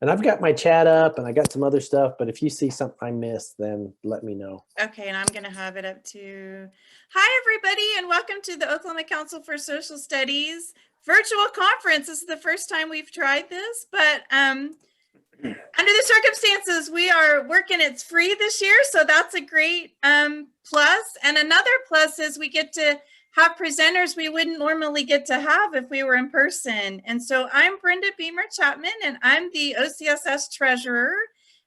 And I've got my chat up and I got some other stuff, but if you see something I missed, then let me know. Okay, and I'm going to have it up to, hi everybody, and welcome to the Oklahoma Council for Social Studies virtual conference. This is the first time we've tried this, but under the circumstances, we are working, it's free this year, so that's a great plus. And another plus is we get to have presenters we wouldn't normally get to have if we were in person. And so I'm Brenda Beamer Chapman, and I'm the OCSS treasurer.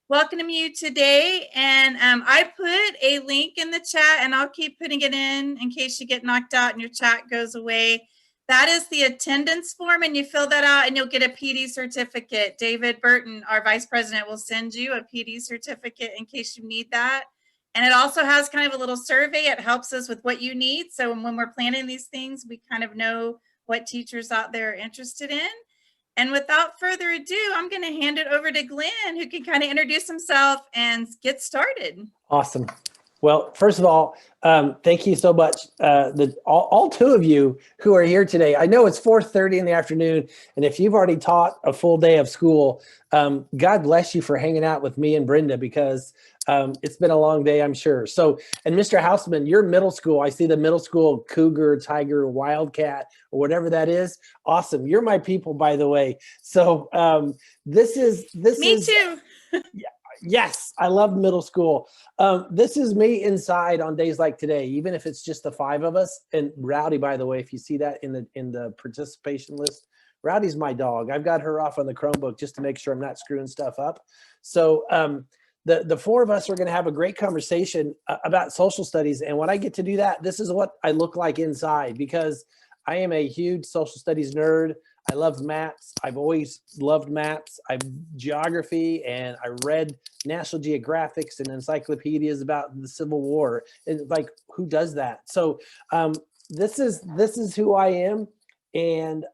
Welcome you today. And I put a link in the chat, and I'll keep putting it in case you get knocked out and your chat goes away. That is the attendance form, and you fill that out and you'll get a PD certificate. David Burton, our vice president, will send you a PD certificate in case you need that. And it also has kind of a little survey. It helps us with what you need. So when we're planning these things, we kind of know what teachers out there are interested in. And without further ado, I'm going to hand it over to Glenn, who can kind of introduce himself and get started. Awesome. Well, first of all, thank you so much. All two of you who are here today. I know it's 4:30 in the afternoon, and if you've already taught a full day of school, God bless you for hanging out with me and Brenda, because it's been a long day, I'm sure. So, and Mr. Houseman, your middle school, I see the middle school Cougar, Tiger, Wildcat, or whatever that is. Awesome. You're my people, by the way. So this is Me too. Yes, I love middle school. This is me inside on days like today, even if it's just the five of us. And Rowdy, by the way, if you see that in the participation list, Rowdy's my dog. I've got her off on the Chromebook just to make sure I'm not screwing stuff up. So the four of us are going to have a great conversation about social studies. And when I get to do that, this is what I look like inside, because I am a huge social studies nerd. I love maps. I've always loved maps. I've geography, and I read National Geographics and encyclopedias about the Civil War. And like, who does that? So this is who I am. And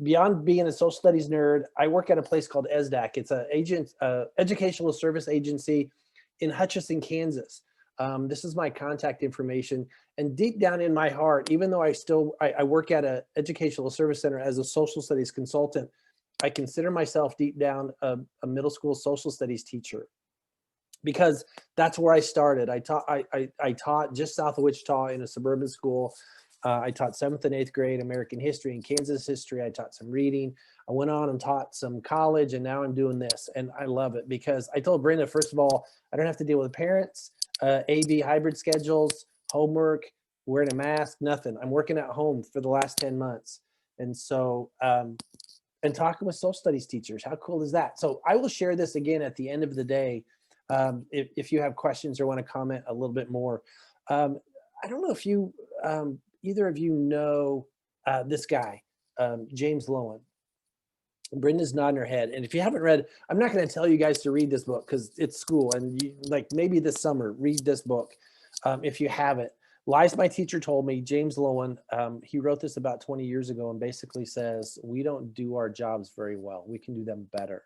beyond being a social studies nerd, I work at a place called ESSDACK. It's an educational service agency in Hutchinson, Kansas. This is my contact information. And deep down in my heart, even though I work at an educational service center as a social studies consultant, I consider myself deep down a middle school social studies teacher, because that's where I started. I taught just south of Wichita in a suburban school. I taught 7th and 8th grade American history and Kansas history. I taught some reading. I went on and taught some college, and now I'm doing this. And I love it, because I told Brenda, first of all, I don't have to deal with parents, AV hybrid schedules, homework, wearing a mask, nothing. I'm working at home for the last 10 months. And so, and talking with social studies teachers, how cool is that? So I will share this again at the end of the day. If you have questions or want to comment a little bit more. I don't know if you, either of you know this guy, James Lowen. Brenda's nodding her head. And if you haven't read, I'm not going to tell you guys to read this book because it's school, and you, like, maybe this summer, read this book if you haven't. Lies My Teacher Told Me, James Lowen, he wrote this about 20 years ago and basically says, we don't do our jobs very well. We can do them better.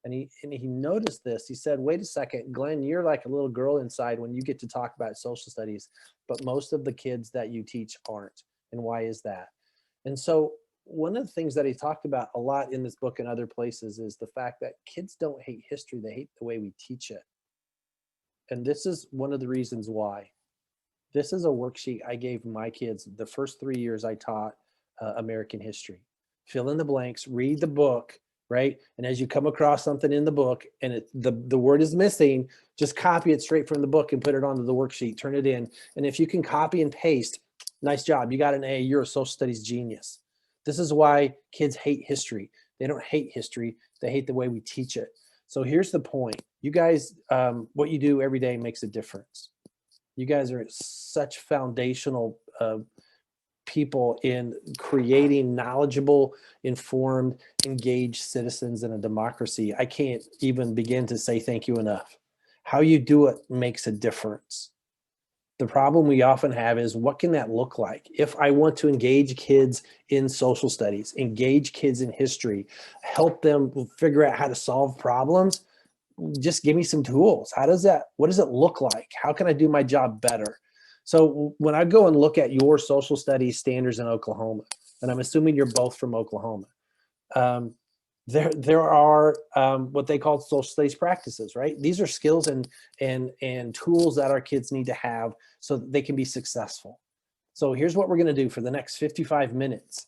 And he noticed this. He said, wait a second, Glenn, you're like a little girl inside when you get to talk about social studies, but most of the kids that you teach aren't. And why is that? And so one of the things that he talked about a lot in this book and other places is the fact that kids don't hate history. They hate the way we teach it. And this is one of the reasons why. This is a worksheet I gave my kids the first 3 years I taught American history. Fill in the blanks, read the book, right? And as you come across something in the book and the word is missing, just copy it straight from the book and put it onto the worksheet, turn it in. And if you can copy and paste, nice job. You got an A, you're a social studies genius. This is why kids hate history. They don't hate history. They hate the way we teach it. So here's the point. You guys, what you do every day makes a difference. You guys are such foundational people in creating knowledgeable, informed, engaged citizens in a democracy. I can't even begin to say thank you enough. How you do it makes a difference. The problem we often have is, what can that look like? If I want to engage kids in social studies, engage kids in history, help them figure out how to solve problems, just give me some tools. What does it look like? How can I do my job better? So when I go and look at your social studies standards in Oklahoma, and I'm assuming you're both from Oklahoma, there are what they call social studies practices, right? These are skills and tools that our kids need to have so that they can be successful. So here's what we're going to do for the next 55 minutes.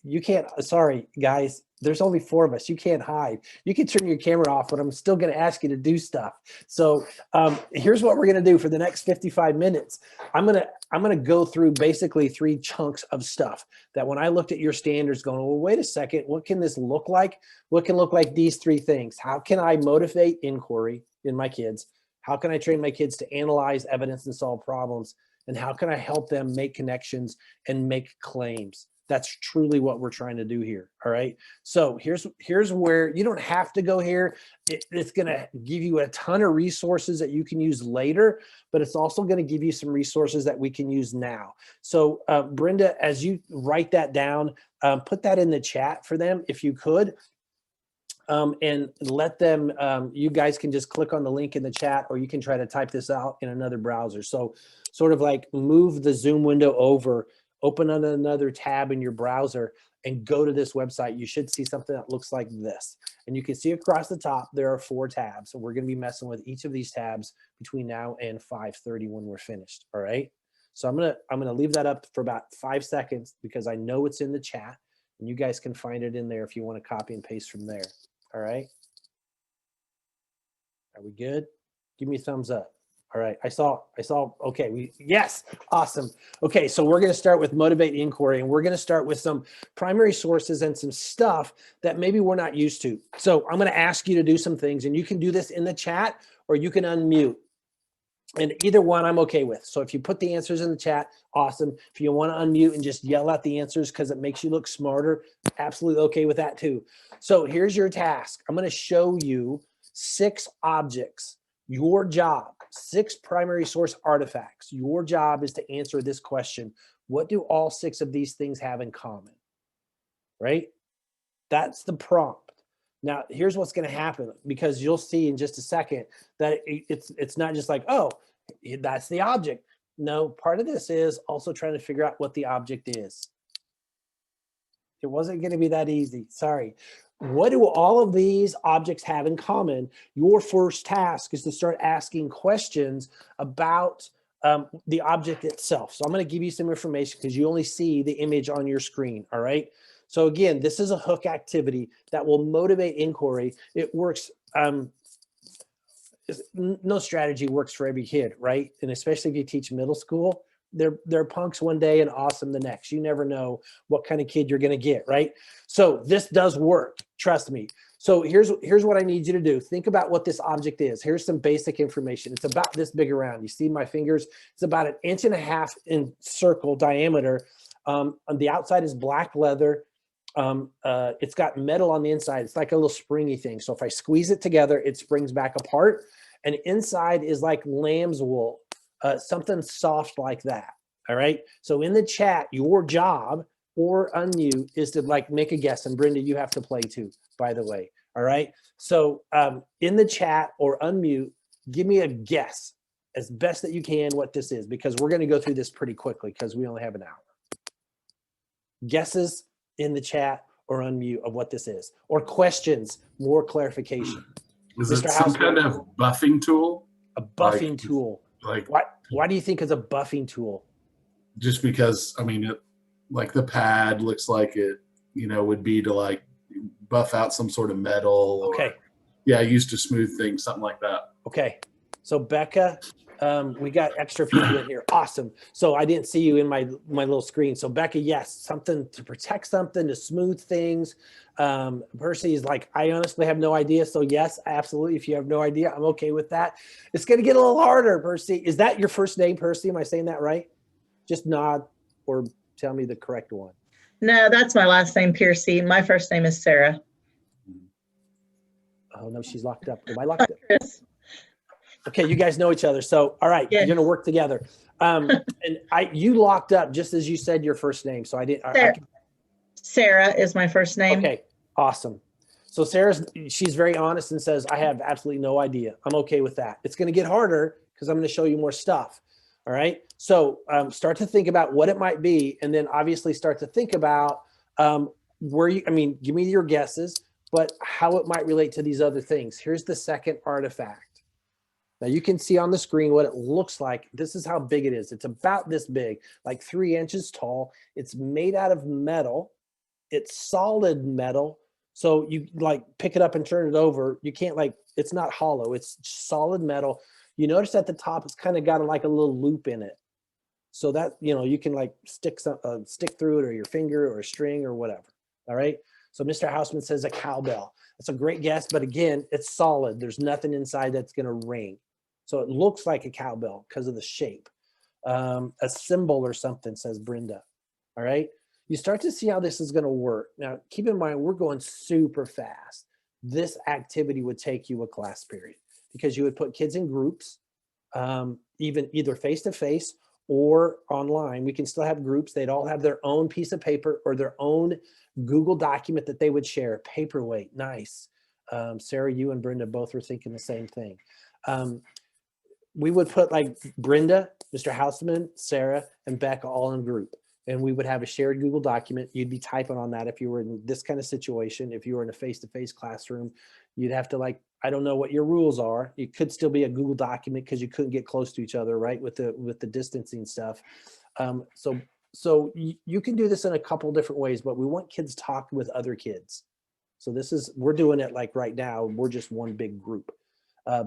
You can't, sorry, guys, there's only 4 of us. You can't hide. You can turn your camera off, but I'm still going to ask you to do stuff. So here's what we're going to do for the next 55 minutes. I'm going to go through basically 3 chunks of stuff that when I looked at your standards going, well, wait a second, what can this look like? What can look like these 3 things? How can I motivate inquiry in my kids? How can I train my kids to analyze evidence and solve problems? And how can I help them make connections and make claims? That's truly what we're trying to do here. All right. So here's where you don't have to go here. It's going to give you a ton of resources that you can use later, but it's also going to give you some resources that we can use now. So Brenda, as you write that down, put that in the chat for them if you could. And let them, you guys can just click on the link in the chat, or you can try to type this out in another browser. So sort of like move the Zoom window over, open on another tab in your browser and go to this website. You should see something that looks like this. And you can see across the top, there are 4 tabs. So we're going to be messing with each of these tabs between now and 5:30 when we're finished. All right. So I'm going to leave that up for about 5 seconds because I know it's in the chat and you guys can find it in there if you want to copy and paste from there. All right. Are we good? Give me a thumbs up. All right. I saw, okay. Yes. Awesome. Okay. So we're going to start with motivate inquiry, and we're going to start with some primary sources and some stuff that maybe we're not used to. So I'm going to ask you to do some things, and you can do this in the chat or you can unmute. And either one I'm okay with. So if you put the answers in the chat, awesome. If you want to unmute and just yell out the answers because it makes you look smarter, absolutely okay with that too. So here's your task. I'm going to show you 6 objects. Your job, 6 primary source artifacts. Your job is to answer this question. What do all 6 of these things have in common? Right? That's the prompt. Now, here's what's going to happen, because you'll see in just a second that it's not just like, oh, that's the object. No, part of this is also trying to figure out what the object is. It wasn't going to be that easy. Sorry. What do all of these objects have in common? Your first task is to start asking questions about the object itself. So I'm going to give you some information because you only see the image on your screen. All right. So again, this is a hook activity that will motivate inquiry. It works. No strategy works for every kid, right? And especially if you teach middle school, they're punks one day and awesome the next. You never know what kind of kid you're going to get, right? So this does work. Trust me. So here's what I need you to do. Think about what this object is. Here's some basic information. It's about this big around. You see my fingers? It's about 1.5 inches in circle diameter. On the outside is black leather. It's got metal on the inside. It's like a little springy thing. So if I squeeze it together, it springs back apart. And inside is like lamb's wool, something soft like that. All right. So in the chat, your job or unmute is to like make a guess. And Brenda, you have to play too, by the way. All right. So in the chat or unmute, give me a guess as best that you can what this is, because we're going to go through this pretty quickly because we only have an hour. Guesses in the chat or unmute of what this is, or questions, more clarification. Is it some kind of buffing tool? A buffing tool. Like why do you think it's a buffing tool? Just because, I mean, it, like the pad looks like it, you know, would be to like buff out some sort of metal. Okay. Or, yeah, used to smooth things, something like that. Okay. So Becca, we got extra people in here. Awesome. So I didn't see you in my little screen. So Becca, yes, something to protect something, to smooth things. Percy is like, I honestly have no idea. So yes, absolutely. If you have no idea, I'm okay with that. It's going to get a little harder, Percy. Is that your first name, Percy? Am I saying that right? Just nod or tell me the correct one. No, that's my last name, Piercy. My first name is Sarah. Oh no, she's locked up. Am I locked up? Chris. Okay, you guys know each other. So, all right, Yes. You're gonna work together. And you locked up just as you said your first name. So I didn't. Sarah is my first name. Okay, awesome. So she's very honest and says, I have absolutely no idea. I'm okay with that. It's gonna get harder because I'm gonna show you more stuff. All right. So start to think about what it might be, and then obviously start to think about give me your guesses, but how it might relate to these other things. Here's the second artifact. Now you can see on the screen what it looks like. This is how big it is. It's about this big, like 3 inches tall. It's made out of metal. It's solid metal. So you like pick it up and turn it over. You can't like, it's not hollow. It's solid metal. You notice at the top, it's kind of got like a little loop in it. So that, you know, you can like stick through it or your finger or a string or whatever. All right. So Mr. Houseman says a cowbell. That's a great guess, but again, it's solid. There's nothing inside that's going to ring. So it looks like a cowbell because of the shape. A cymbal or something, says Brenda. All right. You start to see how this is going to work. Now, keep in mind, we're going super fast. This activity would take you a class period because you would put kids in groups, even either face-to-face or online. We can still have groups. They'd all have their own piece of paper or their own Google document that they would share. Paperweight, nice. Sarah, you and Brenda both were thinking the same thing. We would put like Brenda, Mr. Houseman, Sarah, and Becca all in group. And we would have a shared Google document. You'd be typing on that if you were in this kind of situation. If you were in a face-to-face classroom, you'd have to like, I don't know what your rules are. It could still be a Google document because you couldn't get close to each other, right? With the distancing stuff. So you can do this in a couple different ways, but we want kids talking with other kids. So we're doing it like right now. We're just one big group.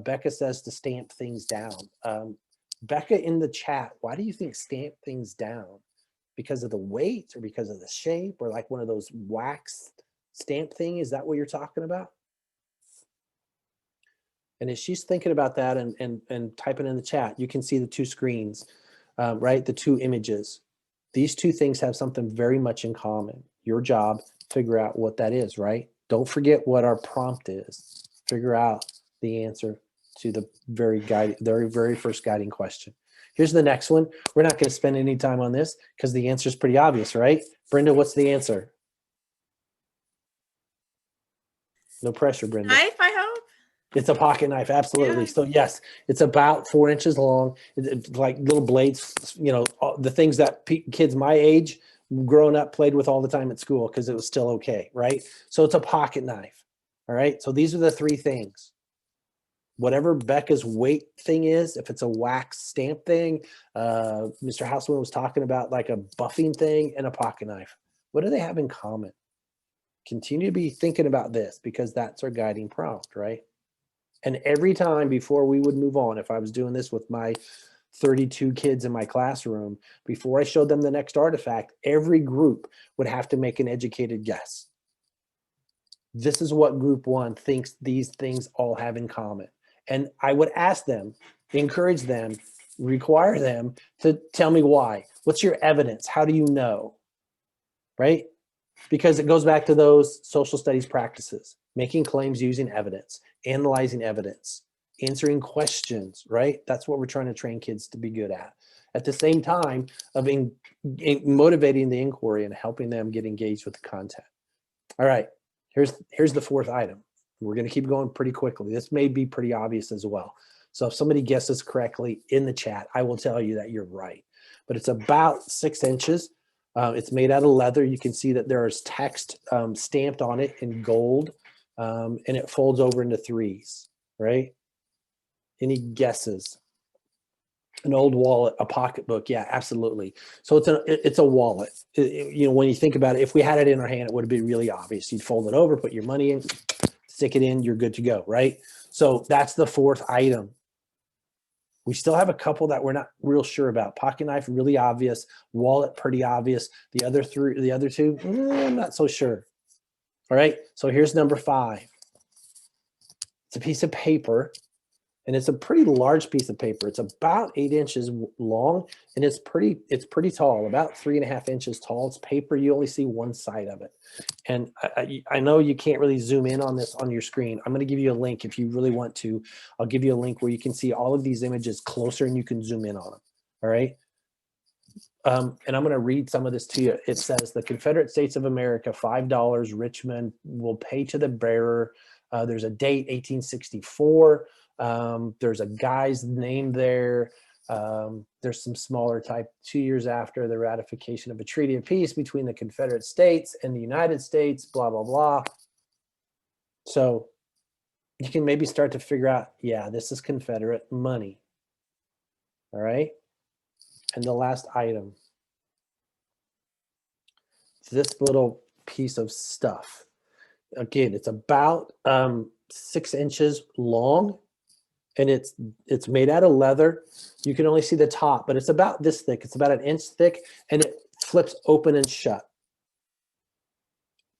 Becca says to stamp things down. Becca in the chat, why do you think stamp things down? Because of the weight or because of the shape or like one of those wax stamp thing? Is that what you're talking about? And as she's thinking about that and typing in the chat, you can see the two screens, right? The two images. These two things have something very much in common. Your job, figure out what that is, right? Don't forget what our prompt is. Figure out the answer to the very first guiding question. Here's the next one. We're not going to spend any time on this because the answer is pretty obvious, right? Brenda, what's the answer? No pressure, Brenda. Knife, I hope. It's a pocket knife, absolutely. Yeah. So yes, it's about 4 inches long. It's like little blades, you know, the things that kids my age growing up played with all the time at school because it was still okay, right? So it's a pocket knife, all right? So these are the three things. Whatever Becca's weight thing is, if it's a wax stamp thing, Mr. Houseman was talking about like a buffing thing and a pocket knife. What do they have in common? Continue to be thinking about this because that's our guiding prompt, right? And every time before we would move on, if I was doing this with my 32 kids in my classroom, before I showed them the next artifact, every group would have to make an educated guess. This is what group one thinks these things all have in common. And I would ask them, encourage them, require them to tell me why. What's your evidence? How do you know? Right? Because it goes back to those social studies practices, making claims using evidence, analyzing evidence, answering questions, right? That's what we're trying to train kids to be good at. At the same time of motivating the inquiry and helping them get engaged with the content. All right, here's the fourth item. We're going to keep going pretty quickly. This may be pretty obvious as well. So if somebody guesses correctly in the chat, I will tell you that you're right. But it's about 6 inches. It's made out of leather. You can see that there is text stamped on it in gold, and it folds over into threes, right? Any guesses? An old wallet, a pocketbook. Yeah, absolutely. So it's a wallet. You know, when you think about it, if we had it in our hand, it would have been really obvious. You'd fold it over, put your money in, stick it in, you're good to go, right? So that's the fourth item. We still have a couple that we're not real sure about. Pocket knife, really obvious. Wallet, pretty obvious. The other two, I'm not so sure. All right, so here's number 5. It's a piece of paper, and it's a pretty large piece of paper. It's about 8 inches long, and it's pretty tall, about 3.5 inches tall. It's paper. You only see one side of it. And I know you can't really zoom in on this on your screen. I'm going to give you a link if you really want to. I'll give you a link where you can see all of these images closer and you can zoom in on them. All right. And I'm going to read some of this to you. It says the Confederate States of America, $5, Richmond will pay to the bearer. There's a date, 1864. There's a guy's name there. There's some smaller type 2 years after the ratification of a treaty of peace between the Confederate States and the United States, blah, blah, blah. So you can maybe start to figure out, yeah, this is Confederate money. All right. And the last item, this little piece of stuff. Again, it's about 6 inches long, and it's made out of leather. You can only see the top, but it's about this thick. It's about 1 inch thick, and it flips open and shut.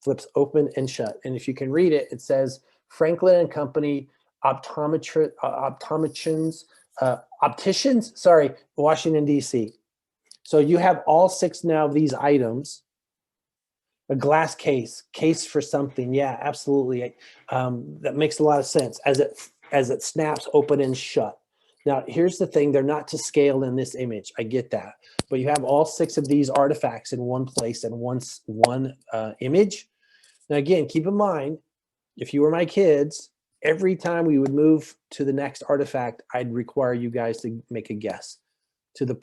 Flips open and shut. And if you can read it, it says Franklin and Company opticians, Washington, D.C. So you have all 6 now of these items. A glass case for something. Yeah, absolutely. That makes a lot of sense as it snaps open and shut. Now, here's the thing. They're not to scale in this image. I get that. But you have all 6 of these artifacts in one place and one image. Now, again, keep in mind, if you were my kids, every time we would move to the next artifact, I'd require you guys to make a guess to the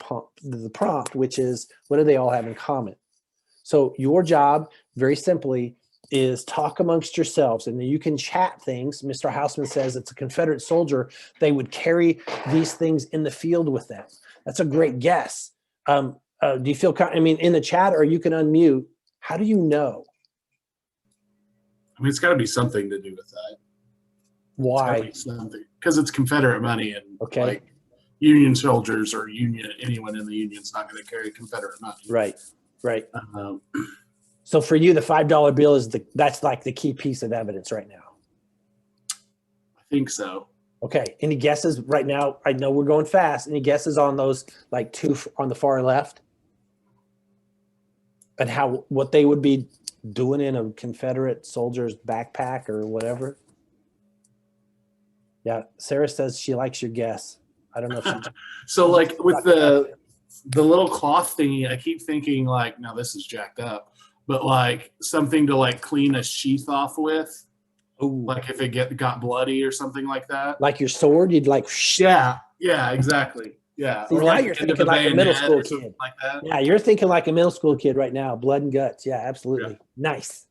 prompt, which is, what do they all have in common? So your job, very simply, is talk amongst yourselves, and you can chat things. Mr. Hausman says it's a Confederate soldier. They would carry these things in the field with them. That's a great guess. Do you feel, I mean, in the chat, or you can unmute. How do you know? I mean, it's got to be something to do with that. Why? Because it's Confederate money, and Okay. like Union soldiers or anyone in the Union's not going to carry Confederate money. Right. So for you, the $5 bill that's like the key piece of evidence right now. I think so. Okay. Any guesses right now? I know we're going fast. Any guesses on those, like 2 on the far left? And what they would be doing in a Confederate soldier's backpack or whatever? Yeah. Sarah says she likes your guess. I don't know if she. So like with the little cloth thingy, I keep thinking like, now this is jacked up, but like something to like clean a sheath off with. Ooh. Like if it got bloody or something like that. Like your sword, you'd like. Yeah, exactly. Yeah. See, or now like you're the end of thinking like a middle bayonet school or something kid. like that. Yeah, you're thinking like a middle school kid right now. Blood and guts. Yeah, absolutely. Yeah. Nice.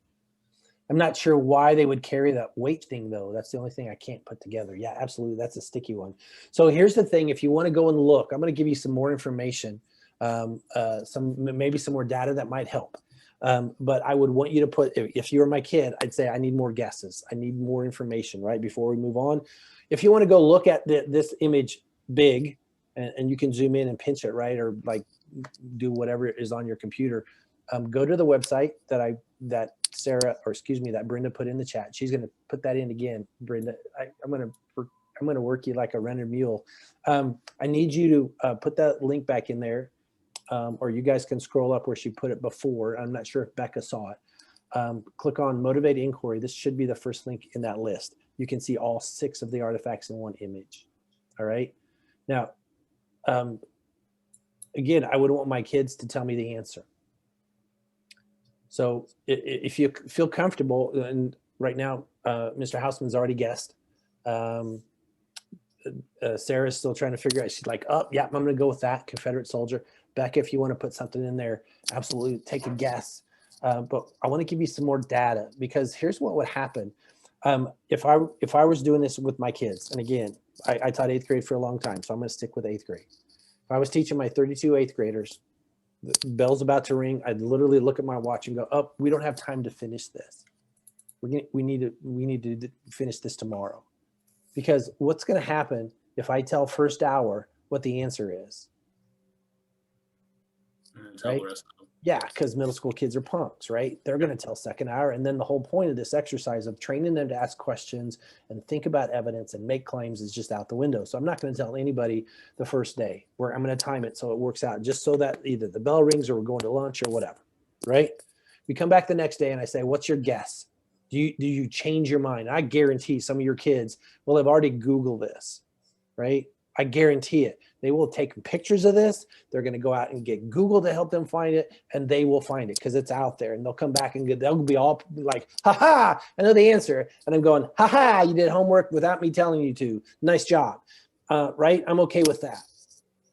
I'm not sure why they would carry that weight thing, though. That's the only thing I can't put together. Yeah, absolutely. That's a sticky one. So here's the thing. If you want to go and look, I'm going to give you some more information, maybe some more data that might help. But I would want you to put, if you were my kid, I'd say I need more guesses. I need more information, right, before we move on. If you want to go look at this image big, and you can zoom in and pinch it, right, or like do whatever is on your computer, go to the website that Brenda put in the chat. She's going to put that in again. Brenda, I'm going to work you like a rented mule. I need you to put that link back in there, or you guys can scroll up where she put it before. I'm not sure if Becca saw it. Click on Motivate Inquiry. This should be the first link in that list. You can see all 6 of the artifacts in one image. All right. Now, again, I would want my kids to tell me the answer. So if you feel comfortable, and right now, Mr. Hausman's already guessed. Sarah's still trying to figure out. She's like, oh, yeah, I'm going to go with that, Confederate soldier. Becca, if you want to put something in there, absolutely take a guess. But I want to give you some more data, because here's what would happen. If I was doing this with my kids, and again, I taught 8th grade for a long time, so I'm going to stick with 8th grade. If I was teaching my 32 8th graders, the bell's about to ring, I'd literally look at my watch and go, oh, we don't have time to finish this. We need to finish this tomorrow. Because what's going to happen if I tell first hour what the answer is? Right? Yeah, because middle school kids are punks, right? They're going to tell second hour. And then the whole point of this exercise of training them to ask questions and think about evidence and make claims is just out the window. So I'm not going to tell anybody the first day, where I'm going to time it so it works out, just so that either the bell rings or we're going to lunch or whatever, right? We come back the next day and I say, what's your guess? Do you change your mind? I guarantee some of your kids will have already Googled this, right? I guarantee it. They will take pictures of this. They're going to go out and get Google to help them find it, and they will find it because it's out there. And they'll come back and they'll be all like, ha ha, I know the answer. And I'm going, ha ha, you did homework without me telling you to. Nice job, right? I'm okay with that.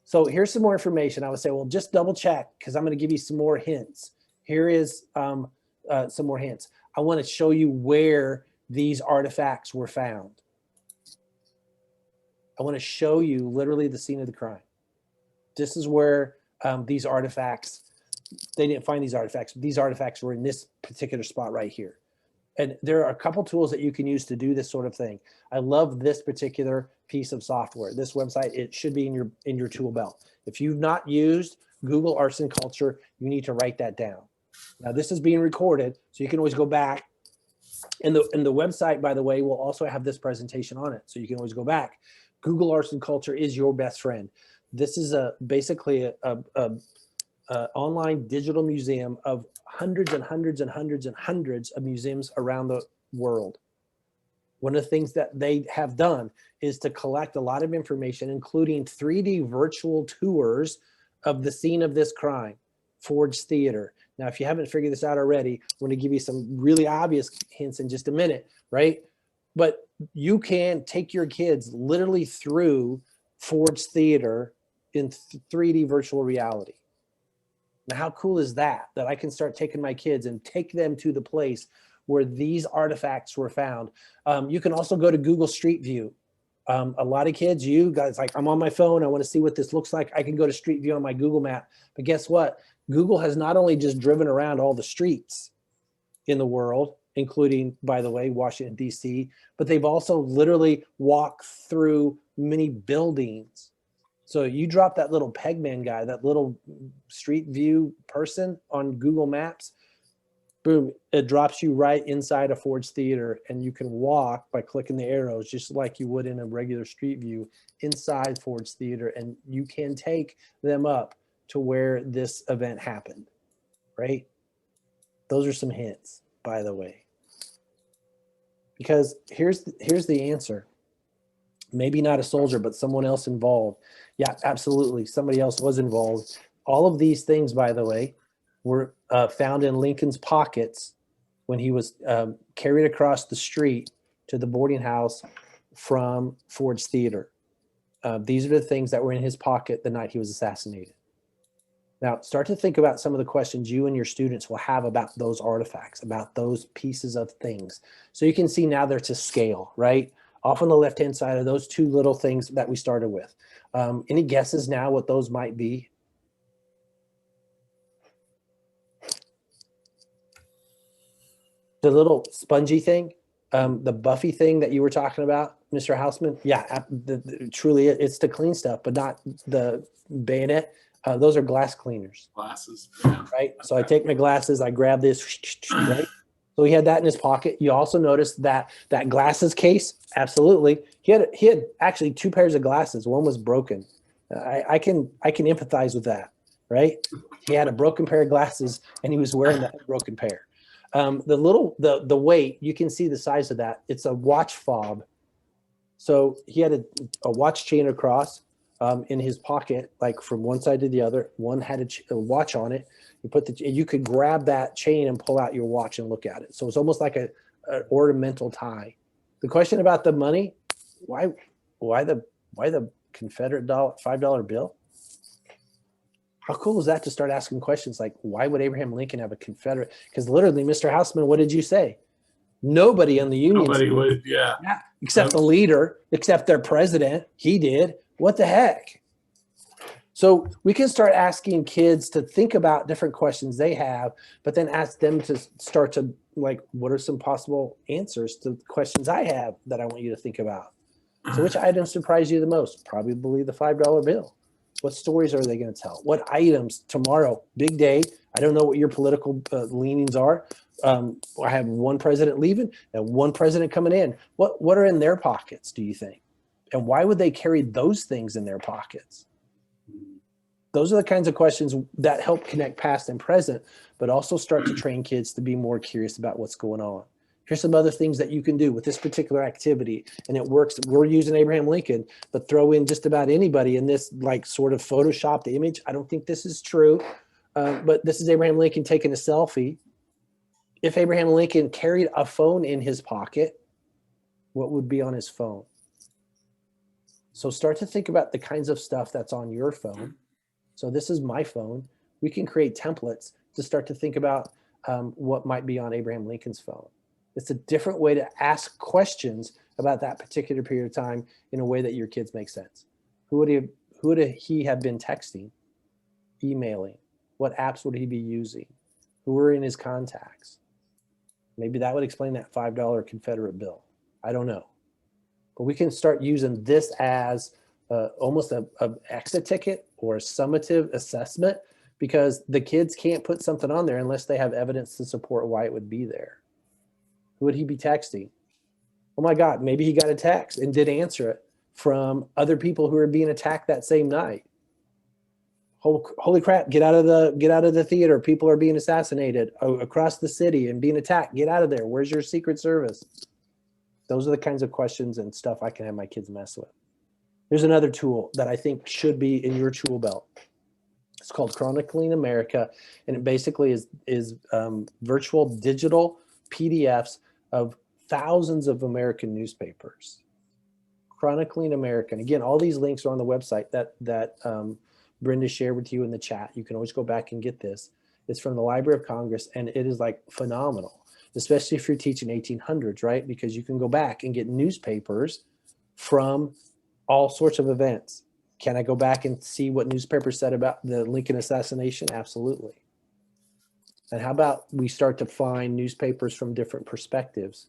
So here's some more information. I would say, well, just double check, because I'm going to give you some more hints. Here is some more hints. I want to show you where these artifacts were found. I want to show you literally the scene of the crime. This is where these artifacts, they didn't find these artifacts. These artifacts were in this particular spot right here. And there are a couple tools that you can use to do this sort of thing. I love this particular piece of software. This website, it should be in your tool belt. If you've not used Google Arts and Culture, you need to write that down. Now this is being recorded, so you can always go back. And the website, by the way, will also have this presentation on it, so you can always go back. Google Arts and Culture is your best friend. This is basically a online digital museum of hundreds and hundreds and hundreds and hundreds of museums around the world. One of the things that they have done is to collect a lot of information, including 3D virtual tours of the scene of this crime, Ford's Theater. Now, if you haven't figured this out already, I'm going to give you some really obvious hints in just a minute, right? But you can take your kids literally through Ford's Theater in 3D virtual reality. Now, how cool is that? That I can start taking my kids and take them to the place where these artifacts were found. You can also go to Google Street View. A lot of kids, you guys, like, I'm on my phone, I want to see what this looks like. I can go to Street View on my Google map. But guess what? Google has not only just driven around all the streets in the world, including, by the way, Washington, D.C., but they've also literally walked through many buildings. So you drop that little Pegman guy, that little Street View person on Google Maps, boom, it drops you right inside a Ford's Theater, and you can walk by clicking the arrows just like you would in a regular Street View inside Ford's Theater, and you can take them up to where this event happened, right? Those are some hints, by the way. Because here's the answer. Maybe not a soldier, but someone else involved. Yeah, absolutely. Somebody else was involved. All of these things, by the way, were found in Lincoln's pockets when he was carried across the street to the boarding house from Ford's Theater. These are the things that were in his pocket the night he was assassinated. Now, start to think about some of the questions you and your students will have about those artifacts, about those pieces of things. So you can see now they're to scale, right? Off on the left-hand side are those two little things that we started with. Any guesses now what those might be? The little spongy thing, the Buffy thing that you were talking about, Mr. Houseman? Yeah, truly, it's the clean stuff, but not the bayonet. Those are glass cleaners. Glasses. Yeah. Right? So I take my glasses, I grab this, right? So he had that in his pocket. You also noticed that glasses case, absolutely. He had actually two pairs of glasses. One was broken. I can empathize with that, right? He had a broken pair of glasses and he was wearing that broken pair. The weight, you can see the size of that. It's a watch fob. So he had a watch chain across in his pocket, like from one side to the other. One had a watch on it. You could grab that chain and pull out your watch and look at it. So it's almost like an ornamental tie. The question about the money, why the Confederate $5 bill? How cool is that to start asking questions like, why would Abraham Lincoln have a Confederate? Because literally, Mr. Houseman, what did you say? Nobody on the Union. Nobody would, yeah. Except the leader, except their president. He did. What the heck? So we can start asking kids to think about different questions they have, but then ask them to start to, like, what are some possible answers to questions I have that I want you to think about? So which items surprise you the most? Probably the $5 bill. What stories are they going to tell? What items tomorrow, big day? I don't know what your political leanings are. I have one president leaving and one president coming in. What are in their pockets, do you think? And why would they carry those things in their pockets? Those are the kinds of questions that help connect past and present, but also start to train kids to be more curious about what's going on. Here's some other things that you can do with this particular activity, and it works. We're using Abraham Lincoln, but throw in just about anybody in this, like, sort of photoshopped image. I don't think this is true, but this is Abraham Lincoln taking a selfie. If Abraham Lincoln carried a phone in his pocket, what would be on his phone? So start to think about the kinds of stuff that's on your phone. So this is my phone. We can create templates to start to think about what might be on Abraham Lincoln's phone. It's a different way to ask questions about that particular period of time in a way that your kids make sense. Who would he have been texting, emailing? What apps would he be using? Who were in his contacts? Maybe that would explain that $5 Confederate bill. I don't know. But we can start using this as almost an exit ticket or a summative assessment, because the kids can't put something on there unless they have evidence to support why it would be there. Who would he be texting? Oh my God, maybe he got a text and did answer it from other people who are being attacked that same night. Holy crap, get out of the theater. People are being assassinated across the city and being attacked. Get out of there. Where's your Secret Service? Those are the kinds of questions and stuff I can have my kids mess with. There's another tool that I think should be in your tool belt. It's called Chronicling America, and it basically is virtual digital PDFs of thousands of American newspapers. Chronicling America. And again, all these links are on the website that Brenda shared with you in the chat. You can always go back and get this. It's from the Library of Congress, and it is like phenomenal, especially if you're teaching 1800s, right? Because you can go back and get newspapers from all sorts of events. Can I go back and see what newspapers said about the Lincoln assassination? Absolutely. And how about we start to find newspapers from different perspectives?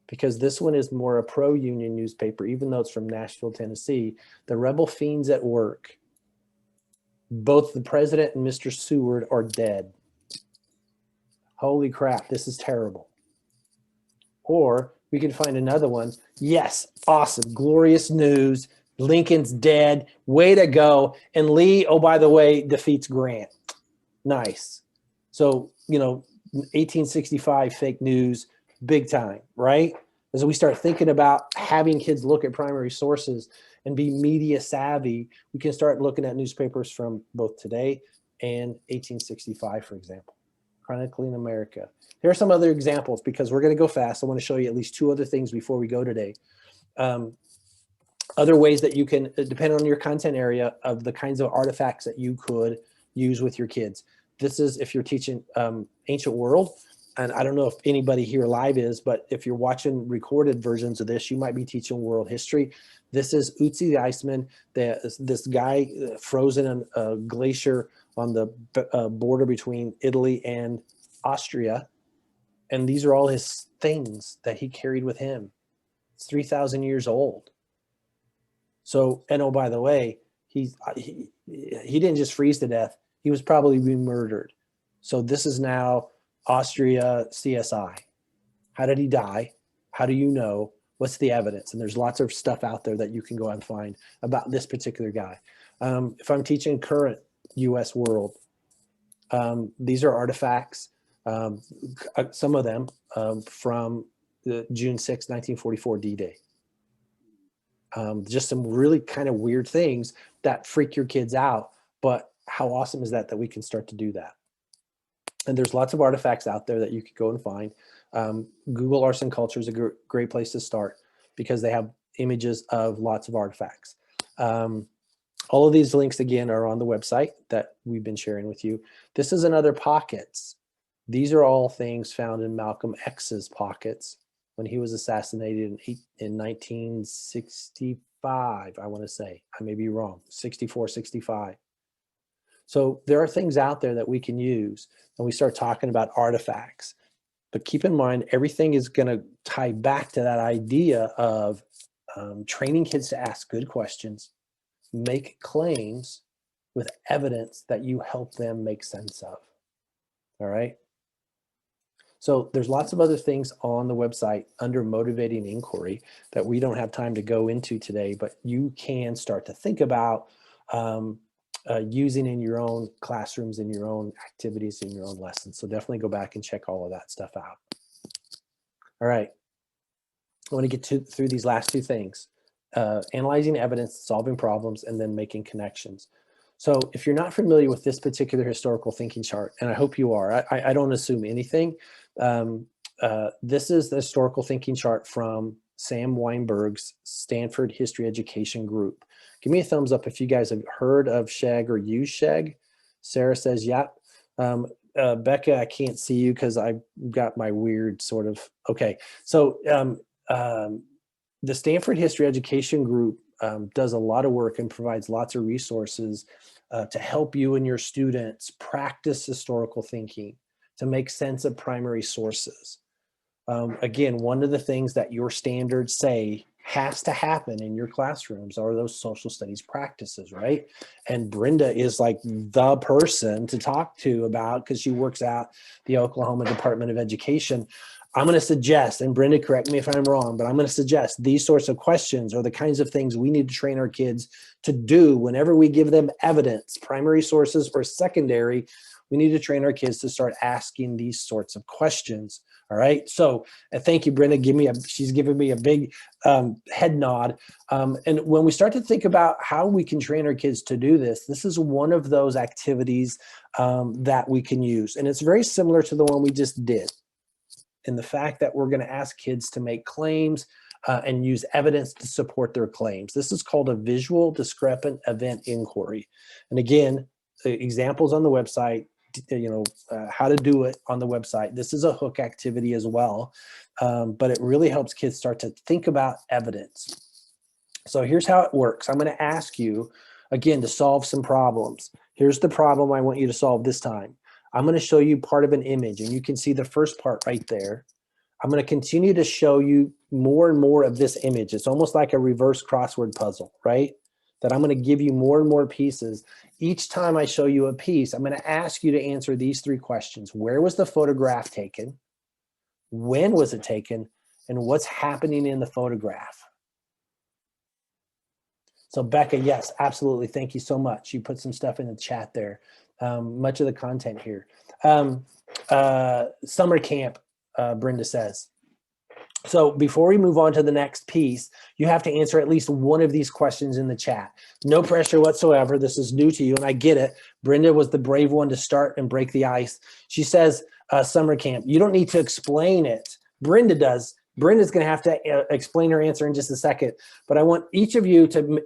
Because this one is more a pro-union newspaper, even though it's from Nashville, Tennessee. The rebel fiends at work. Both the president and Mr. Seward are dead. Holy crap, this is terrible. Or we can find another one. Yes, awesome, glorious news. Lincoln's dead, way to go. And Lee, oh, by the way, defeats Grant. Nice. So, 1865 fake news, big time, right? As we start thinking about having kids look at primary sources and be media savvy, we can start looking at newspapers from both today and 1865, for example. Chronicling America. Here are some other examples, because we're going to go fast. I want to show you at least two other things before we go today. Other ways that you can, depending on your content area, of the kinds of artifacts that you could use with your kids. This is if you're teaching ancient world. And I don't know if anybody here live is, but if you're watching recorded versions of this, you might be teaching world history. This is Ötzi the Iceman, this guy frozen in a glacier on the border between Italy and Austria. And these are all his things that he carried with him. It's 3,000 years old. So, and oh, by the way, he didn't just freeze to death. He was probably murdered. So this is now Austria CSI. How did he die? How do you know? What's the evidence? And there's lots of stuff out there that you can go and find about this particular guy. If I'm teaching current US world, these are artifacts, some of them from the June 6, 1944 D-Day. Just some really kind of weird things that freak your kids out, but how awesome is that we can start to do that? And there's lots of artifacts out there that you could go and find. Google Arts and Culture is a great place to start, because they have images of lots of artifacts. All of these links, again, are on the website that we've been sharing with you. This is another pockets. These are all things found in Malcolm X's pockets when he was assassinated in 1965, I want to say. I may be wrong, 64, 65. So there are things out there that we can use, and we start talking about artifacts. But keep in mind, everything is going to tie back to that idea of training kids to ask good questions, make claims with evidence that you help them make sense of. All right. So there's lots of other things on the website under motivating inquiry that we don't have time to go into today, but you can start to think about using in your own classrooms, in your own activities, in your own lessons. So definitely go back and check all of that stuff out. All right. I want to get through these last two things. Analyzing evidence, solving problems, and then making connections. So if you're not familiar with this particular historical thinking chart, and I hope you are, I don't assume anything. This is the historical thinking chart from Sam Weinberg's Stanford History Education Group. Give me a thumbs up if you guys have heard of SHEG or used SHEG. Sarah says, yeah. Becca, I can't see you because I've got my weird sort of, okay. So the Stanford History Education Group does a lot of work and provides lots of resources to help you and your students practice historical thinking, to make sense of primary sources. Again, one of the things that your standards say has to happen in your classrooms are those social studies practices, right? And Brenda is like the person to talk to about, because she works out the Oklahoma Department of Education. I'm going to suggest, and Brenda, correct me if I'm wrong, but I'm going to suggest these sorts of questions are the kinds of things we need to train our kids to do whenever we give them evidence, primary sources or secondary. We need to train our kids to start asking these sorts of questions. All right. So thank you, Brenda. She's giving me a big head nod. And when we start to think about how we can train our kids to do this, this is one of those activities that we can use. And it's very similar to the one we just did, in the fact that we're going to ask kids to make claims and use evidence to support their claims. This is called a visual discrepant event inquiry. And again, the examples on the website, how to do it on the website. This is a hook activity as well, but it really helps kids start to think about evidence. So here's how it works. I'm going to ask you, again, to solve some problems. Here's the problem I want you to solve this time. I'm going to show you part of an image, and you can see the first part right there. I'm going to continue to show you more and more of this image. It's almost like a reverse crossword puzzle, right? That I'm going to give you more and more pieces. Each time I show you a piece, I'm going to ask you to answer these three questions. Where was the photograph taken? When was it taken? And what's happening in the photograph? So Becca, yes, absolutely. Thank you so much. You put some stuff in the chat there. Much of the content here. Summer camp, Brenda says. So before we move on to the next piece, you have to answer at least one of these questions in the chat. No pressure whatsoever. This is new to you, and I get it. Brenda was the brave one to start and break the ice. She says, summer camp, you don't need to explain it. Brenda does. Brenda's going to have to explain her answer in just a second, but I want each of you to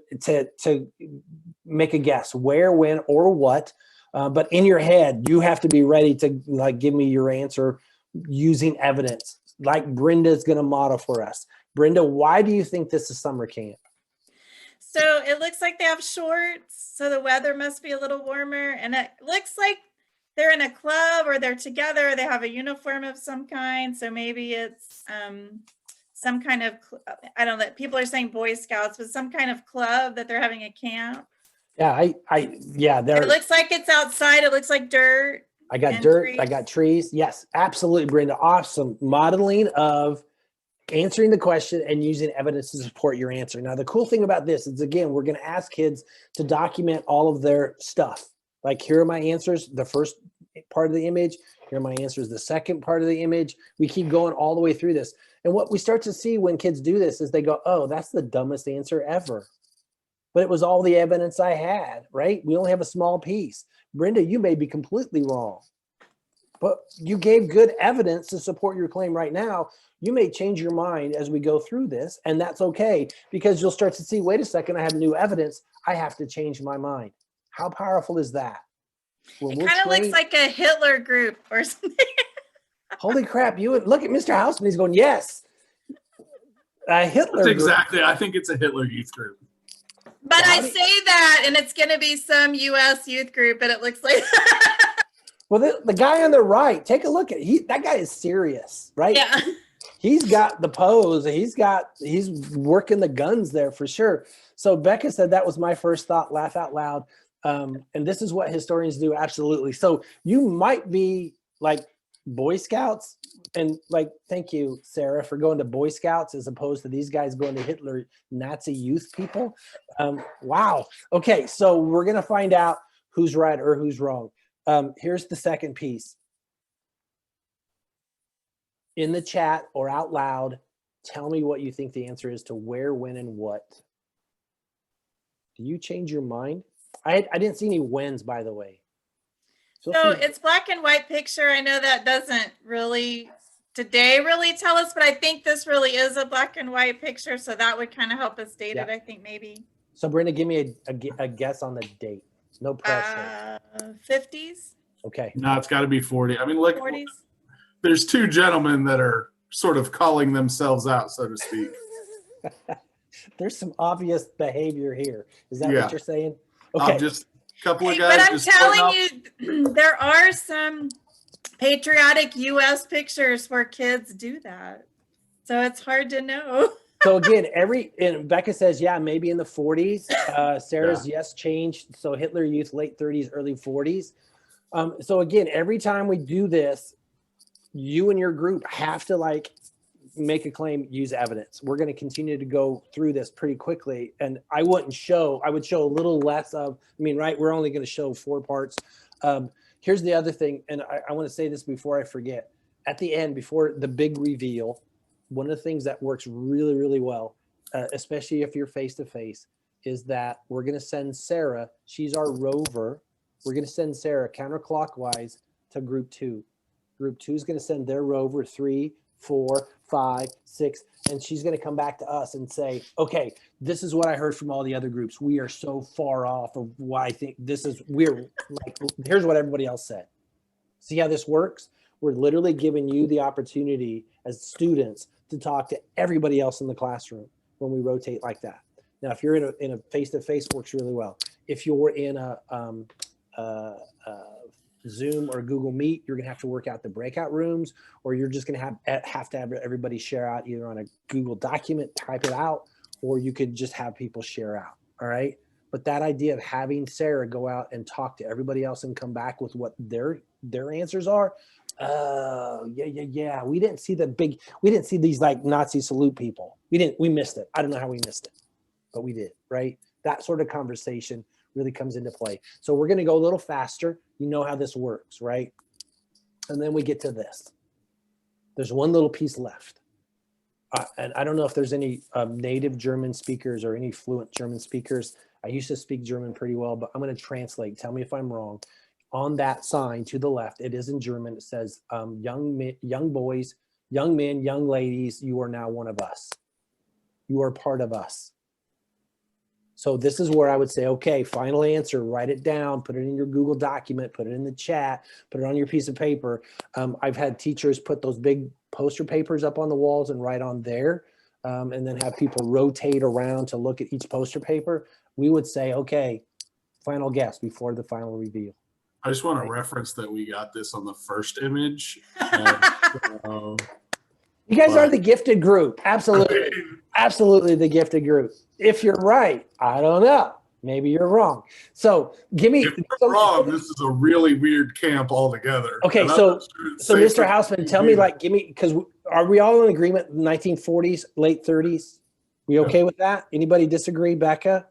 make a guess, where, when, or what. But in your head, you have to be ready to give me your answer using evidence, like Brenda's going to model for us. Brenda, why do you think this is summer camp? So it looks like they have shorts, so the weather must be a little warmer, and it looks like they're in a club or they're together. They have a uniform of some kind, so maybe it's some kind of, I don't know, people are saying Boy Scouts, but some kind of club that they're having a camp. Yeah, it looks like it's outside. It looks like dirt. I got dirt. Trees. I got trees. Yes, absolutely, Brenda. Awesome modeling of answering the question and using evidence to support your answer. Now, the cool thing about this is, again, we're going to ask kids to document all of their stuff. Like, here are my answers, the first part of the image. Here are my answers, the second part of the image. We keep going all the way through this. And what we start to see when kids do this is they go, oh, that's the dumbest answer ever. But it was all the evidence I had, right? We only have a small piece. Brenda, you may be completely wrong, but you gave good evidence to support your claim right now. You may change your mind as we go through this, and that's okay, because you'll start to see, wait a second, I have new evidence. I have to change my mind. How powerful is that? It kind of looks like a Hitler group or something. Holy crap, you would look at Mr. Houseman, he's going, yes. A Hitler group. Exactly, I think it's a Hitler youth group. But I say that, and it's going to be some U.S. youth group, and it looks like. Well, the guy on the right, take a look at that guy is serious, right? Yeah. He's got the pose. He's working the guns there for sure. So Becca said that was my first thought. Laugh out loud. And this is what historians do. Absolutely. So you might be like Boy Scouts, and thank you, Sarah, for going to Boy Scouts as opposed to these guys going to Hitler Nazi youth people. Wow. Okay, so we're gonna find out who's right or who's wrong. Here's the second piece. In the chat or out loud, tell me what you think the answer is to where, when, and what. Do you change your mind? I didn't see any whens, by the way. So it's black and white picture. I know that doesn't really today really tell us, but I think this really is a black and white picture. So that would kind of help us date it, I think, maybe. So Brenda, give me a guess on the date. No pressure. 50s? Okay. No, it's got to be 40. I mean, look, 40s. there's two gentlemen that are sort of calling themselves out, so to speak. There's some obvious behavior here. Is that Yeah. what you're saying? I'm Okay. just a couple of Hey, guys. but I'm just starting off- telling you, there are some patriotic U.S. pictures where kids do that. So it's hard to know. So again, and Becca says, yeah, maybe in the 40s. Sarah's yes changed. So Hitler Youth, late 30s, early 40s. So again, every time we do this, you and your group have to like make a claim, use evidence. We're going to continue to go through this pretty quickly. And I would show a little less of, right, we're only going to show 4 parts. Here's the other thing. And I want to say this before I forget. At the end, before the big reveal, one of the things that works really, really well, especially if you're face-to-face, is that we're going to send Sarah, she's our rover. We're going to send Sarah counterclockwise to group 2. Group 2 is going to send their rover 3, 4, 5, 6, and she's going to come back to us and say, okay, this is what I heard from all the other groups. We are so far off of why I think we're like, here's what everybody else said. See how this works? We're literally giving you the opportunity as students to talk to everybody else in the classroom when we rotate like that. Now, if you're in a face-to-face, works really well. If you're in a Zoom or Google Meet, you're gonna have to work out the breakout rooms, or you're just gonna have to have everybody share out either on a Google document, type it out, or you could just have people share out. All right. But that idea of having Sarah go out and talk to everybody else and come back with what their answers are. Yeah. We didn't see these like Nazi salute people. We missed it. I don't know how we missed it, but we did, right? That sort of conversation really comes into play. So we're going to go a little faster. You know how this works, right? And then we get to this. There's one little piece left. And I don't know if there's any native German speakers or any fluent German speakers. I used to speak German pretty well, but I'm going to translate. Tell me if I'm wrong. On that sign to the left, it is in German. It says, young boys, young men, young ladies, you are now one of us. You are part of us. So this is where I would say, okay, final answer, write it down, put it in your Google document, put it in the chat, put it on your piece of paper. I've had teachers put those big poster papers up on the walls and write on there, and then have people rotate around to look at each poster paper. We would say, okay, final guess before the final reveal. I just want to reference that we got this on the first image. You guys are the gifted group. Absolutely. Absolutely the gifted group. If you're right, I don't know. Maybe you're wrong. So give me. If you're wrong, this is a really weird camp altogether. Okay, so Mr. Hausman, tell me, like, give me, because are we all in agreement? 1940s, late 30s. We okay with that? Anybody disagree, Becca?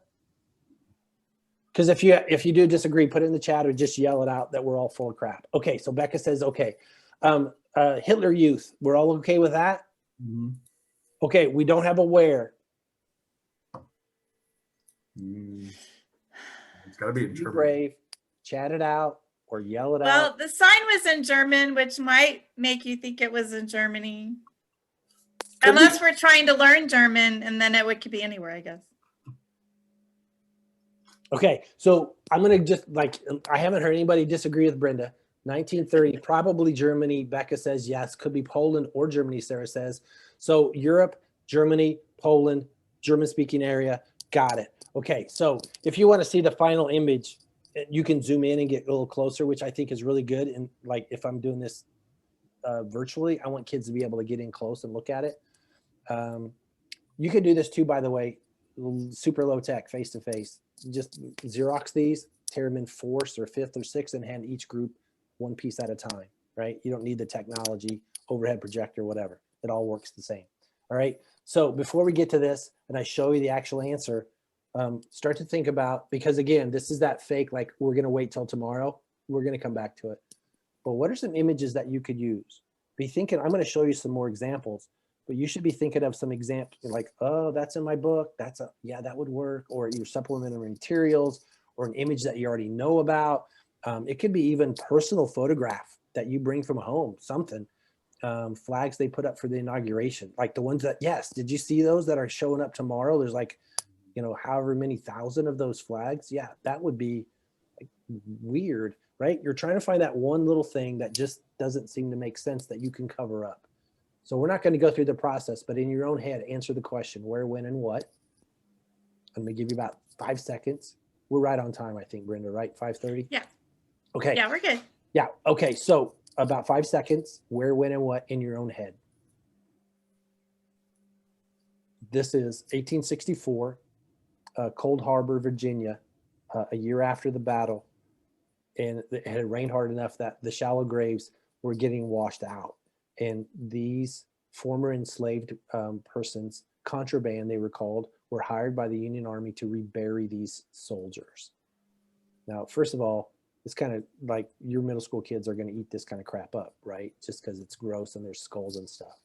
Because if you do disagree, put it in the chat or just yell it out that we're all full of crap. Okay, so Becca says okay. Hitler Youth, we're all okay with that? Mm-hmm. Okay, we don't have a where. It's got to be in German. Brave, chat it out or yell it out. Well, the sign was in German, which might make you think it was in Germany. Unless we're trying to learn German, and then it could be anywhere, I guess. Okay, so I'm going to just, like, I haven't heard anybody disagree with Brenda. 1930, probably Germany. Becca says yes. Could be Poland or Germany, Sarah says. So Europe, Germany, Poland, German-speaking area. Got it. Okay, so if you want to see the final image, you can zoom in and get a little closer, which I think is really good. And like if I'm doing this virtually, I want kids to be able to get in close and look at it. You can do this too, by the way, super low tech, face-to-face. Just Xerox these, tear them in 4th or 5th or 6th and hand each group one piece at a time, right? You don't need the technology, overhead projector, whatever. It all works the same. All right. So before we get to this and I show you the actual answer, start to think about, because again, this is that fake, like we're going to wait till tomorrow. We're going to come back to it. But what are some images that you could use? Be thinking, I'm going to show you some more examples, but you should be thinking of some examples like, oh, that's in my book. Yeah, that would work. Or your supplementary materials or an image that you already know about. It could be even personal photograph that you bring from home, something. Flags they put up for the inauguration, like the ones that, yes, did you see those that are showing up tomorrow? There's like, however many thousand of those flags. Yeah, that would be like weird, right? You're trying to find that one little thing that just doesn't seem to make sense that you can cover up. So we're not going to go through the process, but in your own head, answer the question, where, when, and what. I'm going to give you about 5 seconds. We're right on time, I think, Brenda, right? 5:30? Yeah. Okay. Yeah, we're good. Yeah. Okay. So about 5 seconds, where, when, and what in your own head. This is 1864, Cold Harbor, Virginia, a year after the battle. And it had rained hard enough that the shallow graves were getting washed out. And these former enslaved persons, contraband they were called, were hired by the Union Army to rebury these soldiers. Now, first of all, it's kind of like your middle school kids are going to eat this kind of crap up, right? Just because it's gross and there's skulls and stuff.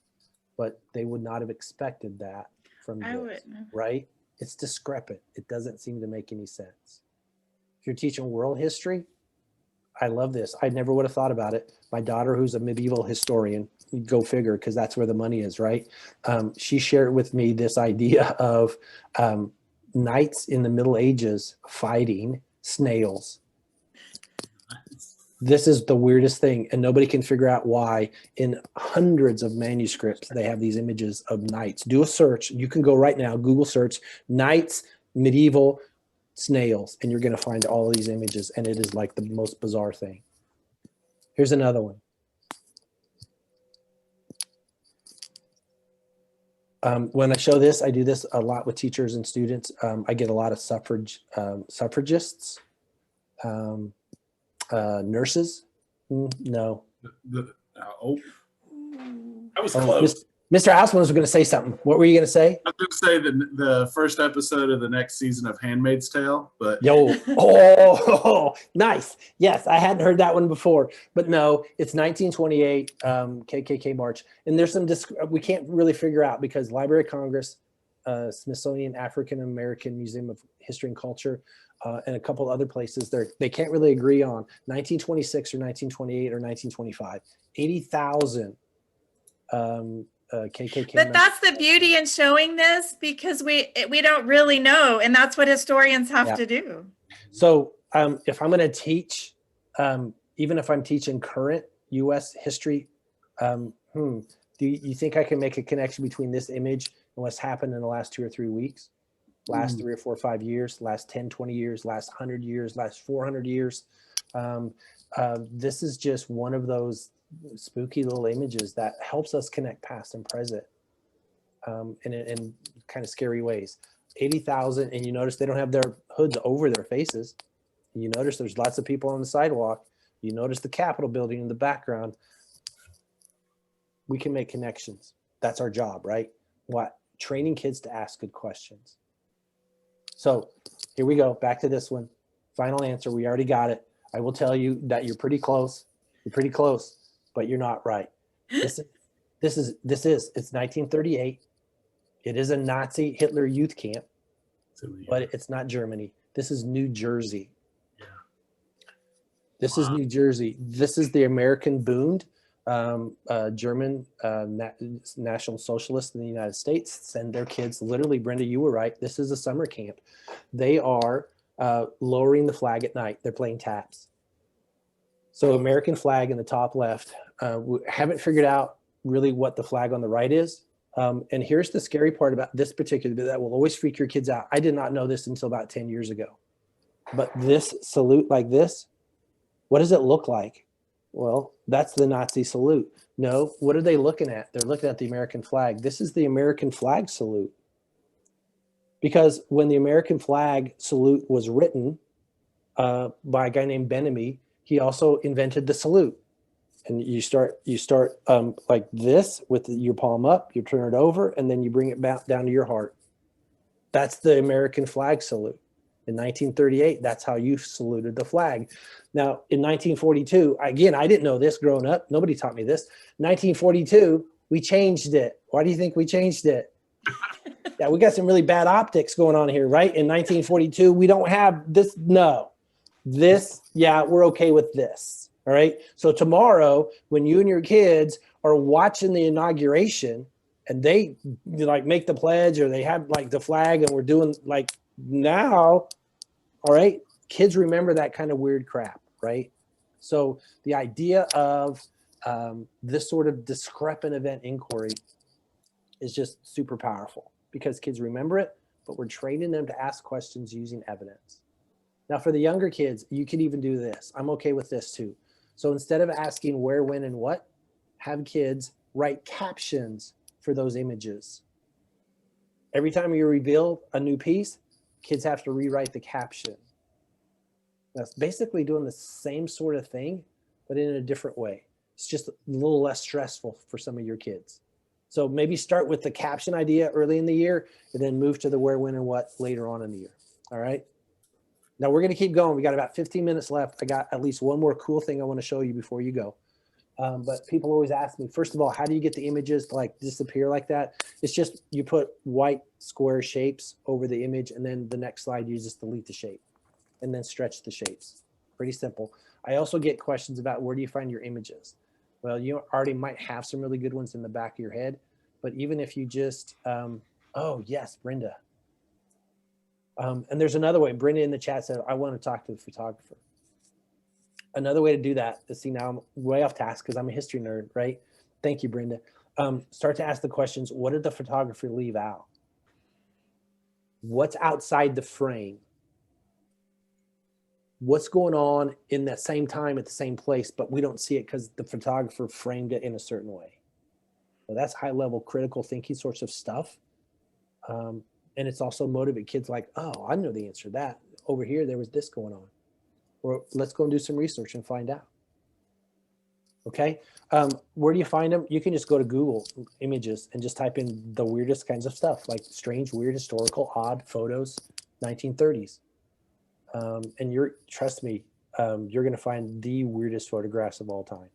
But they would not have expected that from I this, wouldn't. right? It's discrepant. It doesn't seem to make any sense. If you're teaching world history, I love this. I never would have thought about it. My daughter, who's a medieval historian, go figure, because that's where the money is, right? She shared with me this idea of knights in the Middle Ages fighting snails. This is the weirdest thing, and nobody can figure out why. In hundreds of manuscripts, they have these images of knights. Do a search. You can go right now, Google search, knights, medieval snails, and you're going to find all of these images, and it is like the most bizarre thing. Here's another one. When I show this, I do this a lot with teachers and students. I get a lot of suffragists, nurses. No. I was close. Mr. Houseman was going to say something. What were you going to say? I was going to say the first episode of the next season of Handmaid's Tale, but Oh, nice. Yes, I hadn't heard that one before, but no, it's 1928 KKK March, and there's some we can't really figure out because Library of Congress, Smithsonian African American Museum of History and Culture, and a couple other places they can't really agree on 1926 or 1928 or 1925. 80,000. KKK. But that's the beauty in showing this, because we don't really know, and that's what historians have to do. So if I'm going to teach, even if I'm teaching current U.S. history, do you think I can make a connection between this image and what's happened in the last 2 or 3 weeks, last 3 or 4 or 5 years, last 10, 20 years, last 100 years, last 400 years? This is just one of those spooky little images that helps us connect past and present in kind of scary ways. 80,000, and you notice they don't have their hoods over their faces. You notice there's lots of people on the sidewalk. You notice the Capitol building in the background. We can make connections. That's our job, right? What? Training kids to ask good questions. So here we go. Back to this one. Final answer. We already got it. I will tell you that you're pretty close. You're pretty close, but you're not right. It's 1938. It is a Nazi Hitler youth camp, but it's not Germany. This is New Jersey. Yeah. This is New Jersey. This is the American Bund, German National Socialists in the United States send their kids. Literally, Brenda, you were right. This is a summer camp. They are lowering the flag at night. They're playing taps. So American flag in the top left. We haven't figured out really what the flag on the right is. And here's the scary part about this particular, that will always freak your kids out. I did not know this until about 10 years ago. But this salute like this, what does it look like? Well, that's the Nazi salute. No, what are they looking at? They're looking at the American flag. This is the American flag salute. Because when the American flag salute was written by a guy named Ben-Ami, he also invented the salute. And you start like this with your palm up, you turn it over, and then you bring it back down to your heart. That's the American flag salute. In 1938, that's how you saluted the flag. Now, in 1942, again, I didn't know this growing up. Nobody taught me this. 1942, we changed it. Why do you think we changed it? Yeah, we got some really bad optics going on here, right? In 1942, we don't have this. No, this, yeah, we're okay with this. All right. So tomorrow, when you and your kids are watching the inauguration and they like make the pledge or they have like the flag and we're doing like now, all right, kids remember that kind of weird crap, right? So the idea of this sort of discrepant event inquiry is just super powerful because kids remember it, but we're training them to ask questions using evidence. Now for the younger kids, you could even do this. I'm okay with this too. So instead of asking where, when, and what, have kids write captions for those images. Every time you reveal a new piece, kids have to rewrite the caption. That's basically doing the same sort of thing, but in a different way. It's just a little less stressful for some of your kids. So maybe start with the caption idea early in the year and then move to the where, when, and what later on in the year. All right. Now we're going to keep going. We got about 15 minutes left. I got at least one more cool thing I want to show you before you go. But people always ask me, first of all, how do you get the images to like disappear like that? It's just you put white square shapes over the image, and then the next slide you just delete the shape and then stretch the shapes. Pretty simple. I also get questions about where do you find your images? Well, you already might have some really good ones in the back of your head, but even if you just, oh yes, Brenda. And there's another way. Brenda in the chat said, I want to talk to the photographer. Another way to do that is, see, now I'm way off task because I'm a history nerd, right? Thank you, Brenda. Start to ask the questions, what did the photographer leave out? What's outside the frame? What's going on in that same time at the same place, but we don't see it because the photographer framed it in a certain way. So that's high level critical thinking sorts of stuff. And it's also motivate kids like, oh, I know the answer to that. Over here, there was this going on. Or let's go and do some research and find out. Okay. Where do you find them? You can just go to Google Images and just type in the weirdest kinds of stuff, like strange, weird, historical, odd photos, 1930s. And trust me, you're going to find the weirdest photographs of all time.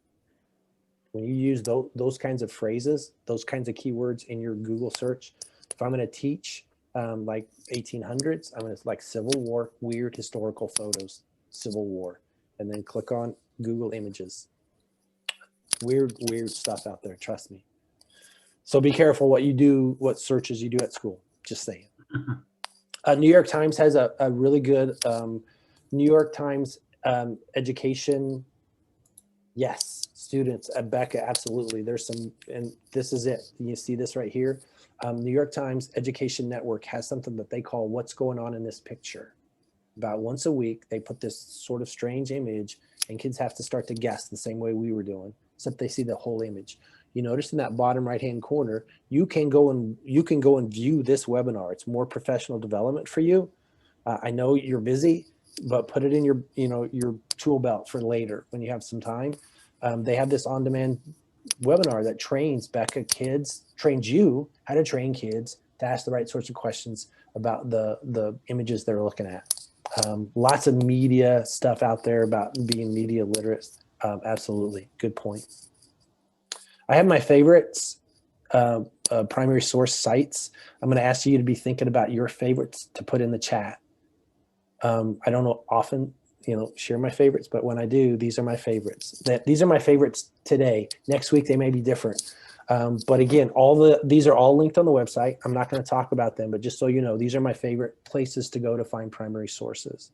When you use those kinds of phrases, those kinds of keywords in your Google search, if I'm going to teach like 1800s, I'm going to like Civil War, weird historical photos, Civil War, and then click on Google Images. Weird stuff out there, trust me. So be careful what you do, what searches you do at school, just saying. New York Times has a really good New York Times education. Yes, students, Becca, absolutely. There's some, and this is it. You see this right here. New York Times Education Network has something that they call What's Going On in This Picture. About once a week, they put this sort of strange image and kids have to start to guess the same way we were doing, except they see the whole image. You notice in that bottom right-hand corner, you can go and view this webinar. It's more professional development for you. I know you're busy, but put it in your, your tool belt for later when you have some time. They have this on-demand webinar that trains trains you how to train kids to ask the right sorts of questions about the images they're looking at. Lots of media stuff out there about being media literate. Absolutely, good point. I have my favorites, primary source sites. I'm going to ask you to be thinking about your favorites to put in the chat. I don't often, share my favorites, but when I do, these are my favorites. These are my favorites today. Next week, they may be different. But again, these are all linked on the website. I'm not going to talk about them, but just so you know, these are my favorite places to go to find primary sources,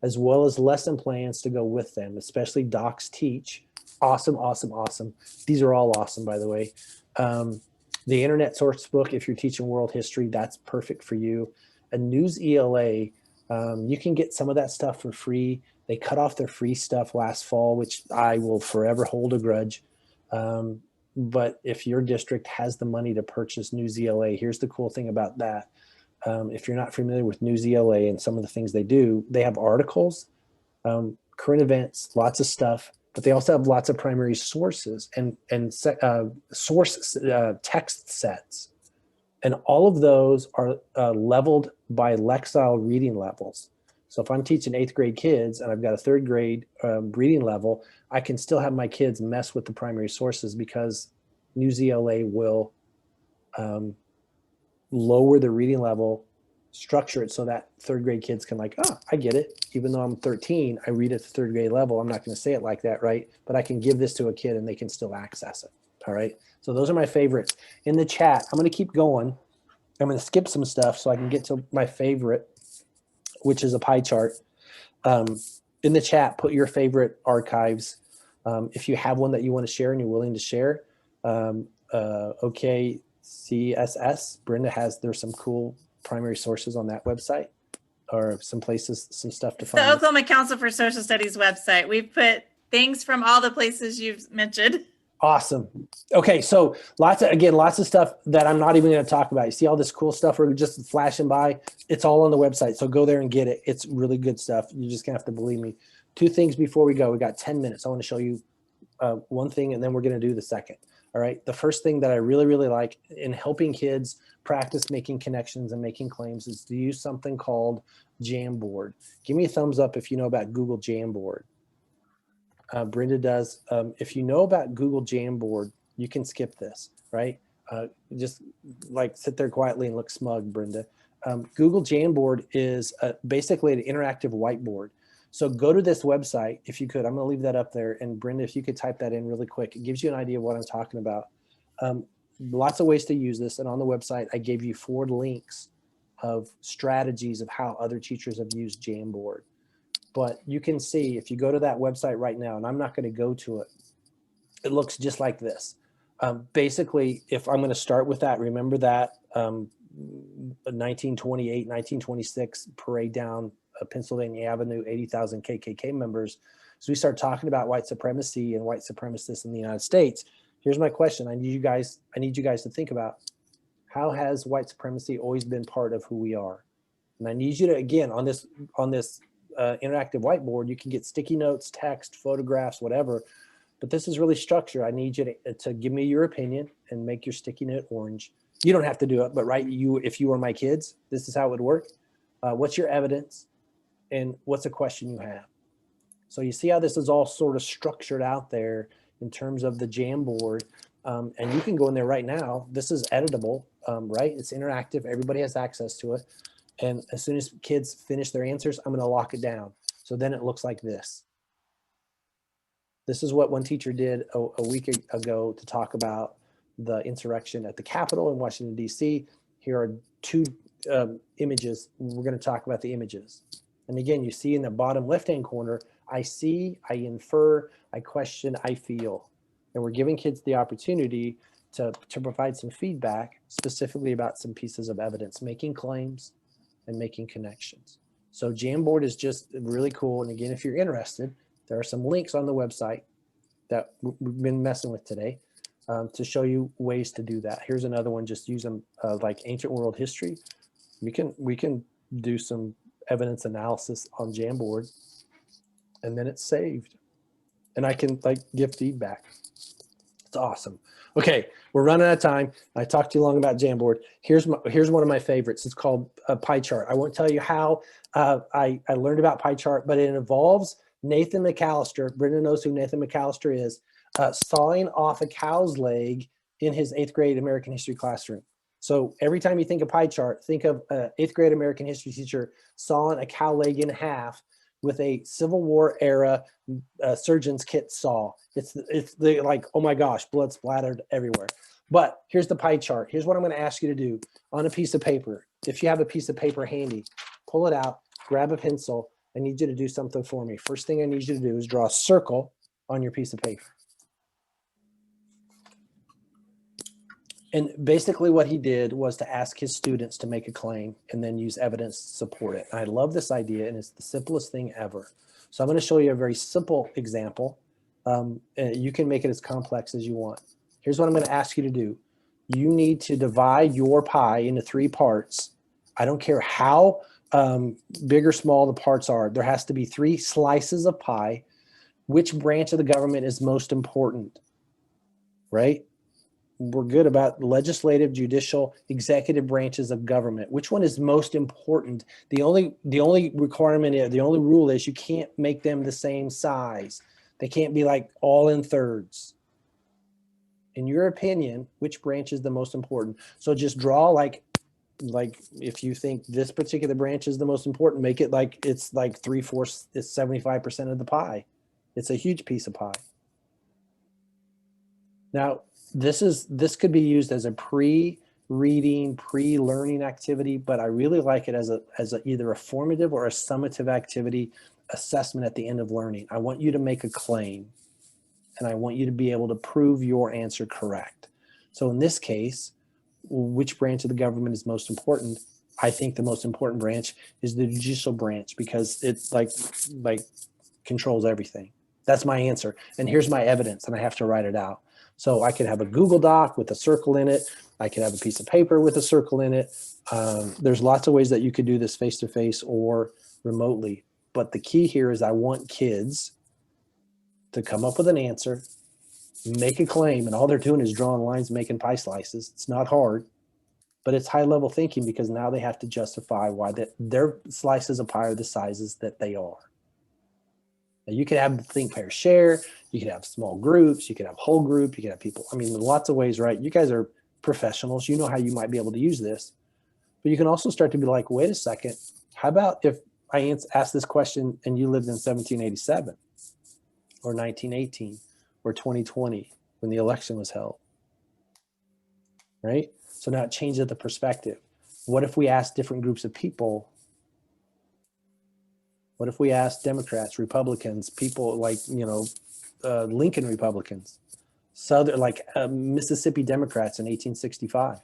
as well as lesson plans to go with them, especially Docs Teach. Awesome, awesome, awesome. These are all awesome, by the way. The Internet Source Book, if you're teaching world history, that's perfect for you. A News ELA, you can get some of that stuff for free. They cut off their free stuff last fall, which I will forever hold a grudge. But if your district has the money to purchase News ELA, here's the cool thing about that. If you're not familiar with News ELA and some of the things they do, they have articles, current events, lots of stuff, but they also have lots of primary sources and source text sets. And all of those are leveled by Lexile reading levels. So if I'm teaching 8th grade kids and I've got a 3rd grade reading level, I can still have my kids mess with the primary sources because News ELA will lower the reading level, structure it so that 3rd grade kids can like, oh, I get it. Even though I'm 13, I read at the 3rd grade level. I'm not going to say it like that, right? But I can give this to a kid and they can still access it. All right. So those are my favorites. In the chat, I'm going to keep going. I'm going to skip some stuff so I can get to my favorite, which is a pie chart. in the chat, put your favorite archives. If you have one that you want to share and you're willing to share. Okay, CSS, Brenda there's some cool primary sources on that website, or some places, some stuff to It's the find. Oklahoma Council for Social Studies website. We've put things from all the places you've mentioned. Awesome. Okay, so lots of stuff that I'm not even going to talk about. You see all this cool stuff we're just flashing by? It's all on the website, so go there and get it. It's really good stuff. You're just going to have to believe me. 2 things before we go. We got 10 minutes. I want to show you one thing, and then we're going to do the second. All right. The first thing that I really, really like in helping kids practice making connections and making claims is to use something called Jamboard. Give me a thumbs up if you know about Google Jamboard. Brenda does. If you know about Google Jamboard, you can skip this, right? Just like sit there quietly and look smug, Brenda. Google Jamboard is basically an interactive whiteboard. So go to this website, if you could. I'm going to leave that up there. And Brenda, if you could type that in really quick, it gives you an idea of what I'm talking about. Lots of ways to use this. And on the website, I gave you 4 links of strategies of how other teachers have used Jamboard. But you can see, if you go to that website right now, and I'm not going to go to it, it looks just like this. Basically, if I'm going to start with that, remember that 1928, 1926 parade down Pennsylvania Avenue, 80,000 KKK members. So we start talking about white supremacy and white supremacists in the United States. Here's my question. I need you guys to think about, how has white supremacy always been part of who we are? And I need you to, again, on this interactive whiteboard, you can get sticky notes, text, photographs, whatever, but this is really structured. I need you to give me your opinion and make your sticky note orange. You don't have to do it, but if you were my kids, this is how it would work. What's your evidence? And what's a question you have? So you see how this is all sort of structured out there in terms of the Jamboard. And you can go in there right now. This is editable, right? It's interactive. Everybody has access to it. And as soon as kids finish their answers, I'm going to lock it down. So then it looks like this. This is what one teacher did a week ago to talk about the insurrection at the Capitol in Washington, D.C. Here are 2 images. We're going to talk about the images. And again, you see in the bottom left-hand corner, I see, I infer, I question, I feel. And we're giving kids the opportunity to provide some feedback specifically about some pieces of evidence, making claims and making connections. So Jamboard is just really cool. And again, if you're interested, there are some links on the website that we've been messing with today to show you ways to do that. Here's another one, just use them like ancient world history. We can do some evidence analysis on Jamboard, and then it's saved. And I can give feedback. It's awesome. Okay, we're running out of time. I talked too long about Jamboard. Here's one of my favorites. It's called a pie chart. I won't tell you how I learned about pie chart, but it involves Nathan McAllister. Brenda knows who Nathan McAllister is, sawing off a cow's leg in his 8th grade American history classroom. So every time you think of pie chart, think of an 8th grade American history teacher sawing a cow leg in half with a Civil War era surgeon's kit saw. It's like, oh my gosh, blood splattered everywhere. But here's the pie chart. Here's what I'm going to ask you to do on a piece of paper. If you have a piece of paper handy, pull it out, grab a pencil. I need you to do something for me. First thing I need you to do is draw a circle on your piece of paper. And basically what he did was to ask his students to make a claim and then use evidence to support it. I love this idea, and it's the simplest thing ever. So I'm going to show you a very simple example. You can make it as complex as you want. Here's what I'm going to ask you to do. You need to divide your pie into 3 parts. I don't care how big or small the parts are. There has to be 3 slices of pie. Which branch of the government is most important, right? We're good about legislative, judicial, executive branches of government. Which one is most important? The only requirement, the only rule is you can't make them the same size. They can't be like all in thirds. In your opinion, which branch is the most important? So just draw like if you think this particular branch is the most important, make it like it's like 3/4, it's 75% of the pie. It's a huge piece of pie. Now, this could be used as a reading, pre-learning activity, but I really like it as a either a formative or a summative activity assessment at the end of learning. I want you to make a claim, and I want you to be able to prove your answer correct. So in this case, which branch of the government is most important? I think the most important branch is the judicial branch, because it's like controls everything. That's my answer. And here's my evidence, and I have to write it out. So I could have a Google Doc with a circle in it. I could have a piece of paper with a circle in it. There's lots of ways that you could do this face-to-face or remotely. But the key here is I want kids to come up with an answer, make a claim, and all they're doing is drawing lines, making pie slices. It's not hard, but it's high-level thinking, because now they have to justify why their slices of pie are the sizes that they are. Now, you could have think, pair, share. You could have small groups. You could have whole group. You could have people. I mean, lots of ways, right? You guys are professionals. You know how you might be able to use this. But you can also start to be like, wait a second. How about if I ask this question and you lived in 1787 or 1918 or 2020 when the election was held, right? So now it changes the perspective. What if we ask different groups of people? What if we ask Democrats, Republicans, people like, Lincoln Republicans, Southern, like Mississippi Democrats in 1865,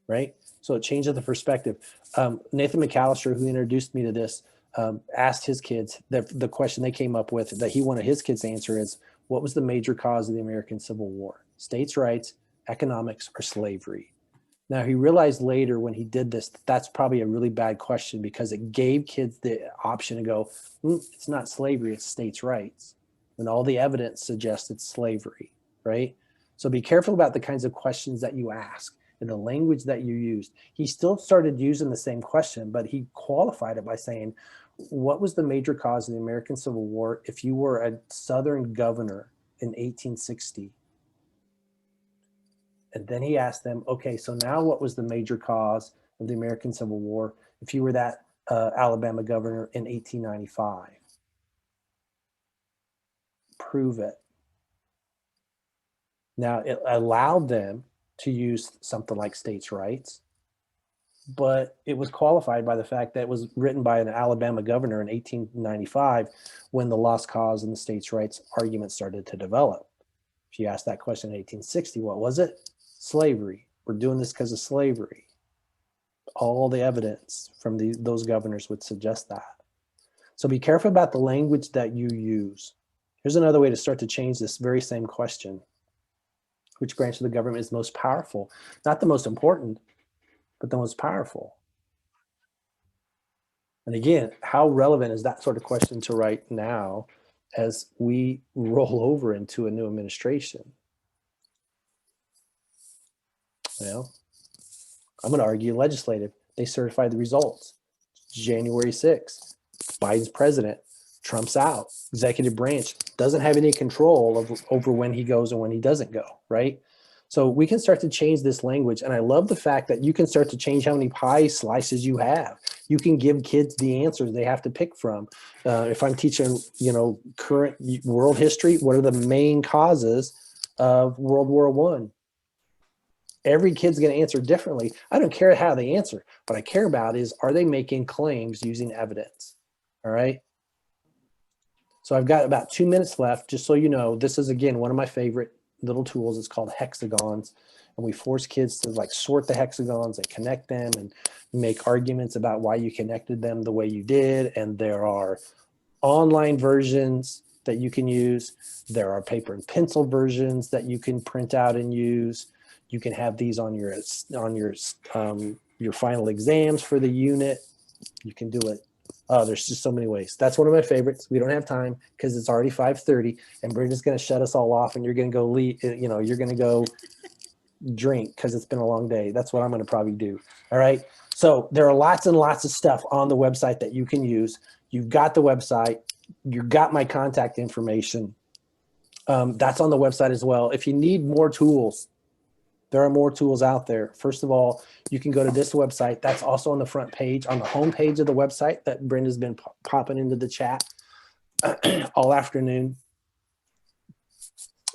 right? So it changes the perspective. Nathan McAllister, who introduced me to this, asked his kids, the question they came up with that he wanted his kids to answer is, what was the major cause of the American Civil War? States' rights, economics, or slavery? Now, he realized later when he did this, that's probably a really bad question, because it gave kids the option to go, it's not slavery, it's states' rights. And all the evidence suggests it's slavery, right? So be careful about the kinds of questions that you ask and the language that you used. He still started using the same question, but he qualified it by saying, what was the major cause of the American Civil War if you were a Southern governor in 1860? And then he asked them, okay, so now what was the major cause of the American Civil War if you were that Alabama governor in 1895? Prove it. Now, it allowed them to use something like states' rights, but it was qualified by the fact that it was written by an Alabama governor in 1895 when the lost cause and the states' rights argument started to develop. If you asked that question in 1860, what was it? Slavery. We're doing this because of slavery. All the evidence from those governors would suggest that. So be careful about the language that you use. Here's another way to start to change this very same question. Which branch of the government is most powerful? Not the most important, but the most powerful. And again, how relevant is that sort of question to right now as we roll over into a new administration? Well, I'm going to argue legislative. They certified the results. January 6th, Biden's president, Trump's out. Executive branch doesn't have any control over when he goes and when he doesn't go, right? So we can start to change this language. And I love the fact that you can start to change how many pie slices you have. You can give kids the answers they have to pick from. If I'm teaching, current world history, what are the main causes of World War I? Every kid's going to answer differently. I don't care how they answer. What I care about is, are they making claims using evidence? All right. So I've got about 2 minutes left. Just so you know, this is, again, one of my favorite little tools. It's called hexagons. And we force kids to sort the hexagons and connect them and make arguments about why you connected them the way you did. And there are online versions that you can use. There are paper and pencil versions that you can print out and use. You can have these on your final exams for the unit. You can do it. Oh, there's just so many ways. That's one of my favorites. We don't have time because it's already 5:30, and Brenda's going to shut us all off, and you're going to go you're going to go drink because it's been a long day. That's what I'm going to probably do. All right. So there are lots and lots of stuff on the website that you can use. You've got the website. You've got my contact information. That's on the website as well. If you need more tools, there are more tools out there. First of all, you can go to this website. That's also on the front page, on the home page of the website that Brenda's been popping into the chat all afternoon.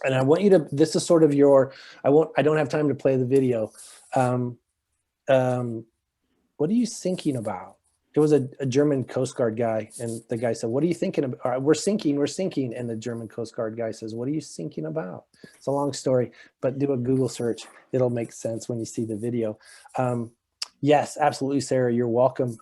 And I want you to, this is sort of your, I don't have time to play the video. What are you thinking about? It was a German Coast Guard guy, and the guy said, what are you thinking about? We're sinking. And the German Coast Guard guy says, what are you thinking about? It's a long story, but do a Google search. It'll make sense when you see the video. Yes, absolutely, Sarah, you're welcome.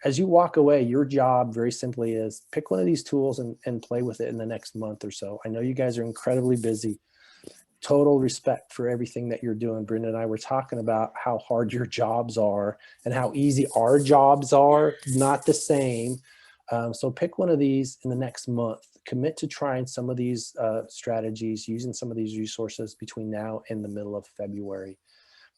As you walk away, your job very simply is pick one of these tools and play with it in the next month or so. I know you guys are incredibly busy. Total respect for everything that you're doing. Brenda and I were talking about how hard your jobs are and how easy our jobs are, not the same. So pick one of these in the next month. Commit to trying some of these strategies, using some of these resources between now and the middle of February.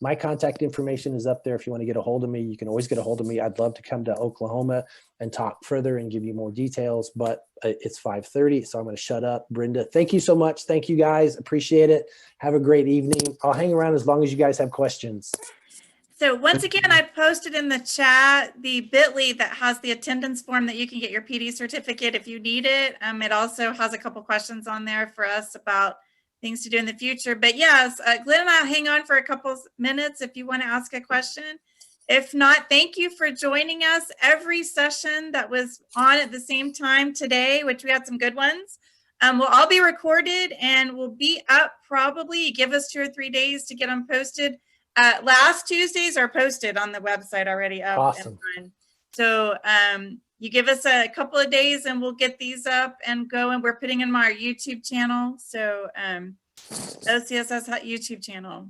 My contact information is up there. If you want to get a hold of me, you can always get a hold of me. I'd love to come to Oklahoma and talk further and give you more details, but it's 5:30, so I'm going to shut up. Brenda, thank you so much. Thank you guys. Appreciate it. Have a great evening. I'll hang around as long as you guys have questions. So once again, I posted in the chat the bit.ly that has the attendance form that you can get your PD certificate if you need it. It also has a couple questions on there for us about things to do in the future. But yes, Glenn and I'll hang on for a couple minutes if you want to ask a question. If not, thank you for joining us. Every session that was on at the same time today, which we had some good ones, will all be recorded and will be up probably. Give us 2 or 3 days to get them posted. Last Tuesdays are posted on the website already up. Awesome. So you give us a couple of days and we'll get these up and go, and we're putting them on our YouTube channel. So OCSS YouTube channel.